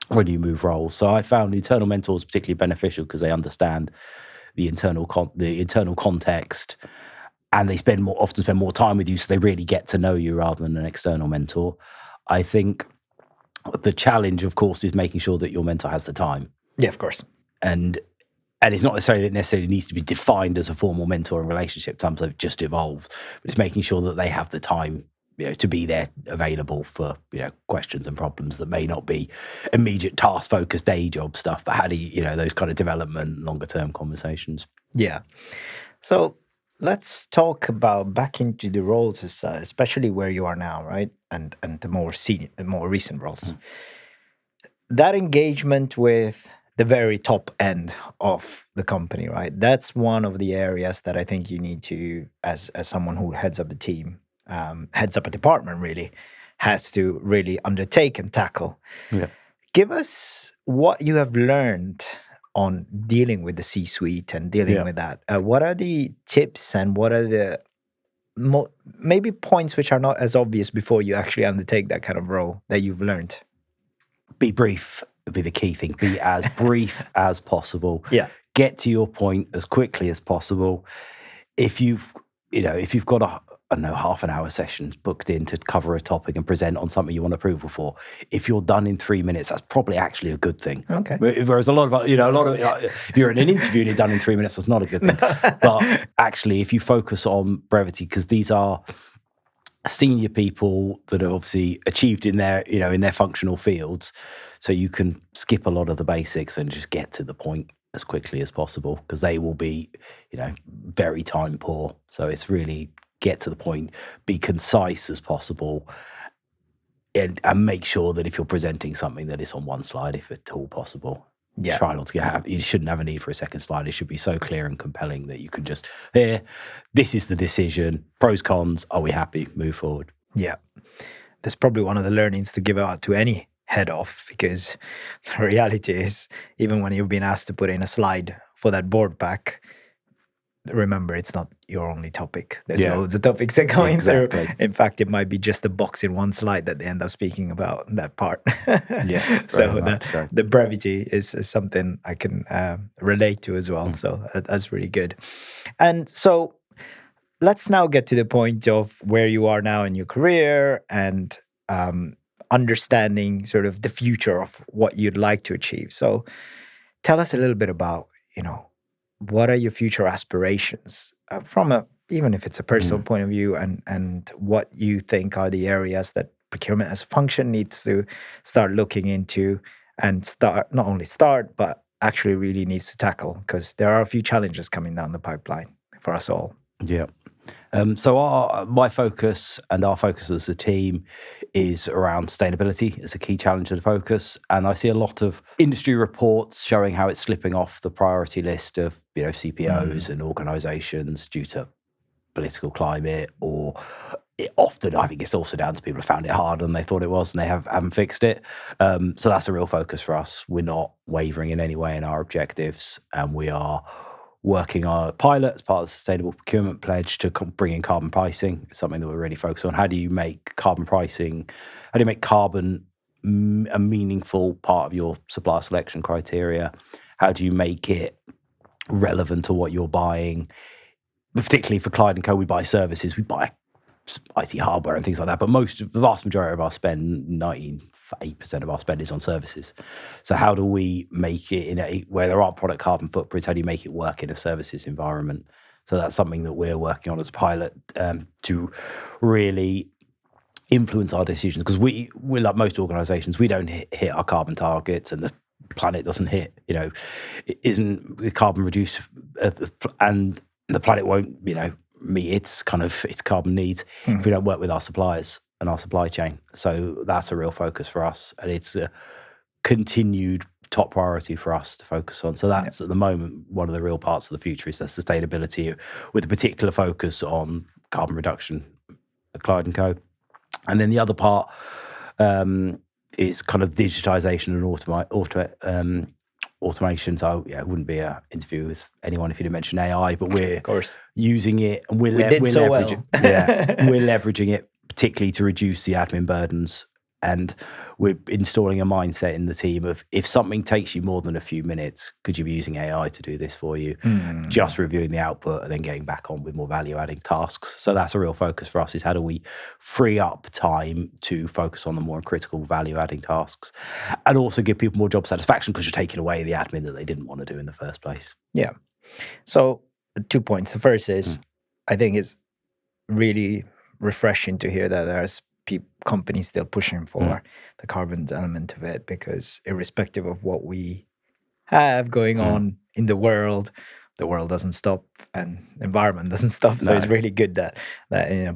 when you move roles. So I found internal mentors particularly beneficial because they understand the internal context, and they often spend more time with you, so they really get to know you rather than an external mentor. I think the challenge, of course, is making sure that your mentor has the time. Yeah, of course. And it's not necessarily that it necessarily needs to be defined as a formal mentoring relationship. Sometimes they've just evolved, but it's making sure that they have the time, to be there available for, questions and problems that may not be immediate task-focused day job stuff, but how do you, those kind of development, longer-term conversations. Yeah. So let's talk about back into the roles, especially where you are now, right? And the more senior, more recent roles. That engagement with the very top end of the company, right? That's one of the areas that I think you need to, as someone who heads up a team, heads up a department, really has to really undertake and tackle. Yeah. Give us what you have learned on dealing with the C-suite and dealing with that. What are the tips and what are the maybe points which are not as obvious before you actually undertake that kind of role that you've learned? Be brief would be the key thing. Be as brief as possible. Yeah. Get to your point as quickly as possible. If you've got half an hour sessions booked in to cover a topic and present on something you want approval for, if you're done in 3 minutes, that's probably actually a good thing. Okay. Whereas a lot of if you're in an interview and you're done in 3 minutes, that's not a good thing. But actually, if you focus on brevity, because these are senior people that have obviously achieved in their functional fields, so you can skip a lot of the basics and just get to the point as quickly as possible, because they will be, very time poor. So it's really get to the point, be concise as possible, and make sure that if you're presenting something that it's on one slide, if at all possible. Yeah. Try not to you shouldn't have a need for a second slide. It should be so clear and compelling that you can just, this is the decision, pros, cons, are we happy, move forward. Yeah. That's probably one of the learnings to give out to any head off, because the reality is, even when you've been asked to put in a slide for that board pack, remember, it's not your only topic. There's loads of topics that go through. In fact, it might be just a box in one slide that they end up speaking about that part. So the brevity is something I can relate to as well. So that's really good. And so let's now get to the point of where you are now in your career and understanding sort of the future of what you'd like to achieve. So tell us a little bit about, what are your future aspirations from even if it's a personal point of view, and what you think are the areas that procurement as a function needs to start looking into, and not only start, but actually really needs to tackle, because there are a few challenges coming down the pipeline for us all. Yeah. So my focus and our focus as a team is around sustainability as a key challenge of the focus. And I see a lot of industry reports showing how it's slipping off the priority list of CPOs and organisations due to political climate, or often I think it's also down to people who found it harder than they thought it was and they haven't fixed it. So that's a real focus for us. We're not wavering in any way in our objectives, and we are working on a pilot as part of the Sustainable Procurement Pledge to bring in carbon pricing. It's something that we're really focused on. How do you make carbon pricing, how do you make carbon a meaningful part of your supplier selection criteria? How do you make it relevant to what you're buying? Particularly for Clyde Co, we buy services, we buy IT hardware and things like that, but the vast majority of our spend, 98% of our spend, is on services. So how do we make it where there are product carbon footprints, how do you make it work in a services environment? So that's something that we're working on as a pilot to really influence our decisions, because we're like most organizations, we don't hit our carbon targets, and the planet doesn't isn't carbon reduced, and the planet won't meet its carbon needs if we don't work with our suppliers and our supply chain. So that's a real focus for us, and it's a continued top priority for us to focus on. So that's at the moment one of the real parts of the future, is that sustainability with a particular focus on carbon reduction at Clyde Co. And then the other part is kind of digitization and automation. So it wouldn't be an interview with anyone if you didn't mention AI, but we're using it, and we're leveraging. We're leveraging it particularly to reduce the admin burdens, and we're installing a mindset in the team of, if something takes you more than a few minutes, could you be using AI to do this for you? Just reviewing the output and then getting back on with more value-adding tasks. So that's a real focus for us, is how do we free up time to focus on the more critical value-adding tasks, and also give people more job satisfaction, because you're taking away the admin that they didn't want to do in the first place. Yeah. So 2 points. The first is, I think it's really refreshing to hear that there's companies still pushing for the carbon element of it, because irrespective of what we have going on in the world doesn't stop, and the environment doesn't stop. So it's really good that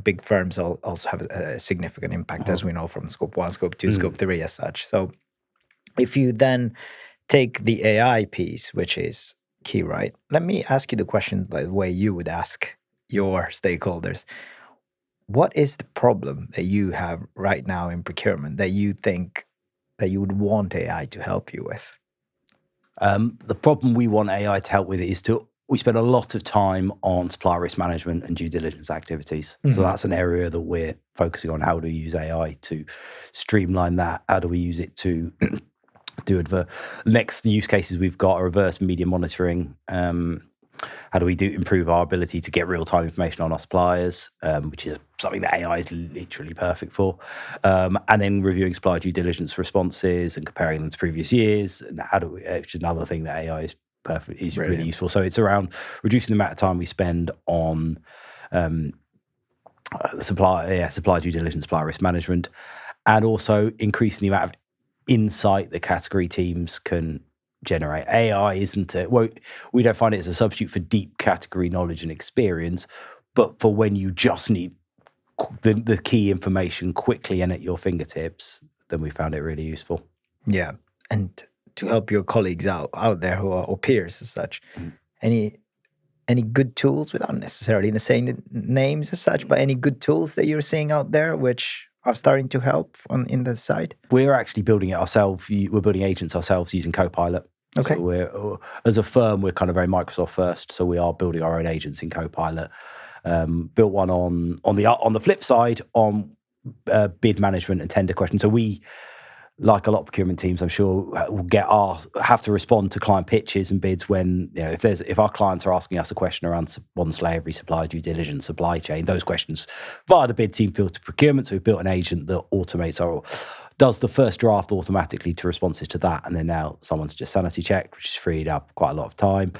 big firms also have a significant impact, as we know from Scope 1, Scope 2, Scope 3 as such. So if you then take the AI piece, which is key, right? Let me ask you the question by the way you would ask your stakeholders. What is the problem that you have right now in procurement that you think that you would want AI to help you with? The problem we want AI to help with is we spend a lot of time on supplier risk management and due diligence activities. So that's an area that we're focusing on. How do we use AI to streamline that? How do we use it to do the use cases we've got are reverse media monitoring. How do we improve our ability to get real-time information on our suppliers, which is something that AI is literally perfect for, and then reviewing supplier due diligence responses and comparing them to previous years, and which is another thing that AI is really useful. So it's around reducing the amount of time we spend on supplier due diligence, supplier risk management, and also increasing the amount of insight that category teams can generate. AI we don't find it as a substitute for deep category knowledge and experience, but for when you just need the key information quickly and at your fingertips, then we found it really useful. Yeah, and to help your colleagues out there who are, or peers as such, any good tools, without necessarily saying names as such, but any good tools that you're seeing out there which are starting to help in the side? We're actually building it ourselves. We're building agents ourselves using Copilot. Okay. So as a firm, we're kind of very Microsoft first. So we are building our own agents in Copilot. Built one on the flip side on bid management and tender questions. So we like a lot of procurement teams, I'm sure will have to respond to client pitches and bids when, if our clients are asking us a question around modern slavery, supply due diligence, supply chain, those questions via the bid team filter procurement. So we've built an agent that automates does the first draft automatically to responses to that, and then now someone's just sanity checked, which has freed up quite a lot of time.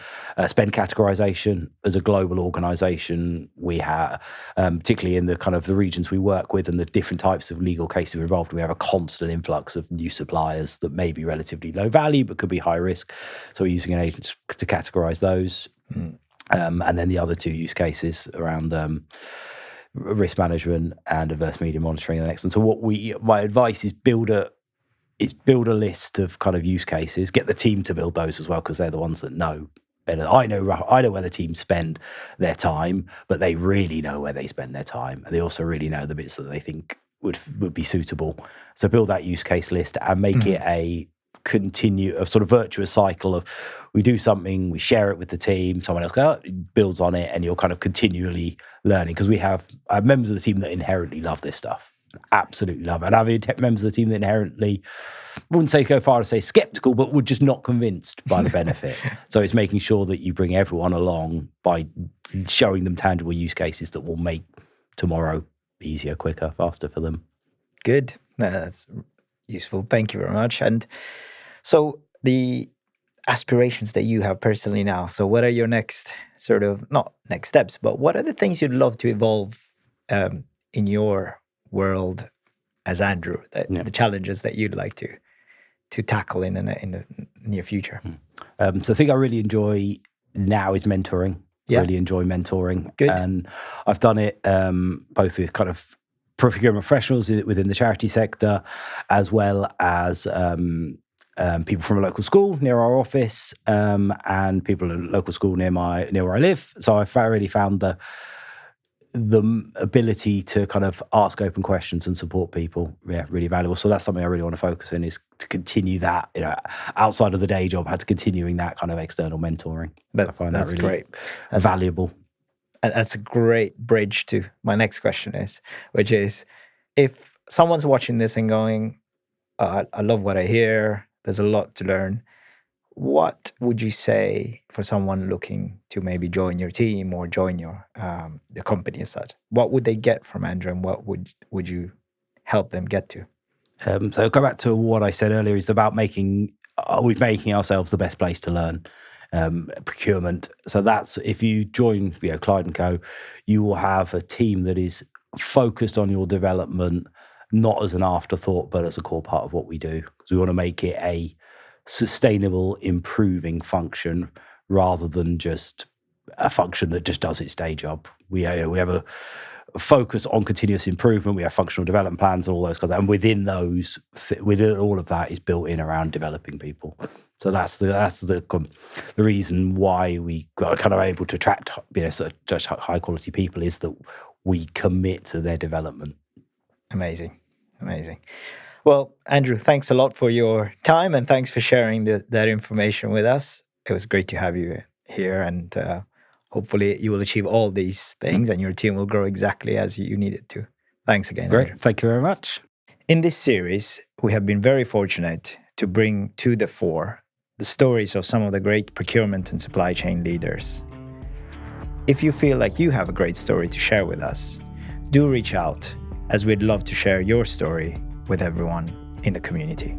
Spend categorization. As a global organization, we have, particularly in the kind of the regions we work with and the different types of legal cases we're involved, we have a constant influx of new suppliers that may be relatively low value but could be high risk. So we're using an agent to categorize those. And then the other two use cases around risk management and adverse media monitoring and the next one. So my advice is build a list of kind of use cases, get the team to build those as well, because they're the ones that know better. I know where the team spend their time, but they really know where they spend their time, and they also really know the bits that they think would be suitable. So build that use case list and make it a sort of virtuous cycle of, we do something, we share it with the team, someone else builds on it, and you're kind of continually learning. Because we have members of the team that inherently love this stuff, absolutely love it, and having members of the team that inherently, I wouldn't say go far to say skeptical, but would just not convinced by the benefit. So it's making sure that you bring everyone along by showing them tangible use cases that will make tomorrow easier, quicker, faster for them. Good. That's useful. Thank you very much. And so the aspirations that you have personally now, so what are your next not next steps, but what are the things you'd love to evolve in your world as Andrew, the challenges that you'd like to tackle in the near future? So the thing I really enjoy now is mentoring. Really enjoy mentoring. Good. And I've done it both with kind of procurement professionals within the charity sector, as well as people from a local school near our office, and people in a local school near where I live. So I've really found the ability to kind of ask open questions and support people really valuable. So that's something I really want to focus on, is to continue that, outside of the day job, continuing that kind of external mentoring. I find that's really great. That's valuable. That's a great bridge to my next question which is, if someone's watching this and going, I love what I hear, there's a lot to learn, what would you say for someone looking to maybe join your team or join your the company as such? What would they get from Andrew, and what would you help them get to? So go back to what I said earlier, is about making ourselves the best place to learn procurement. So that's, if you join Clyde Co, you will have a team that is focused on your development, not as an afterthought, but as a core part of what we do. Because we want to make it a sustainable, improving function rather than just a function that just does its day job. We have a focus on continuous improvement. We have functional development plans and all those kinds of, and within all of that is built in around developing people. So that's the reason why we are kind of able to attract such high quality people, is that we commit to their development. Amazing. Well, Andrew, thanks a lot for your time, and thanks for sharing that information with us. It was great to have you here, and hopefully you will achieve all these things and your team will grow exactly as you need it to. Thanks again, Great. Andrew. Thank you very much. In this series, we have been very fortunate to bring to the fore the stories of some of the great procurement and supply chain leaders. If you feel like you have a great story to share with us, do reach out, as we'd love to share your story with everyone in the community.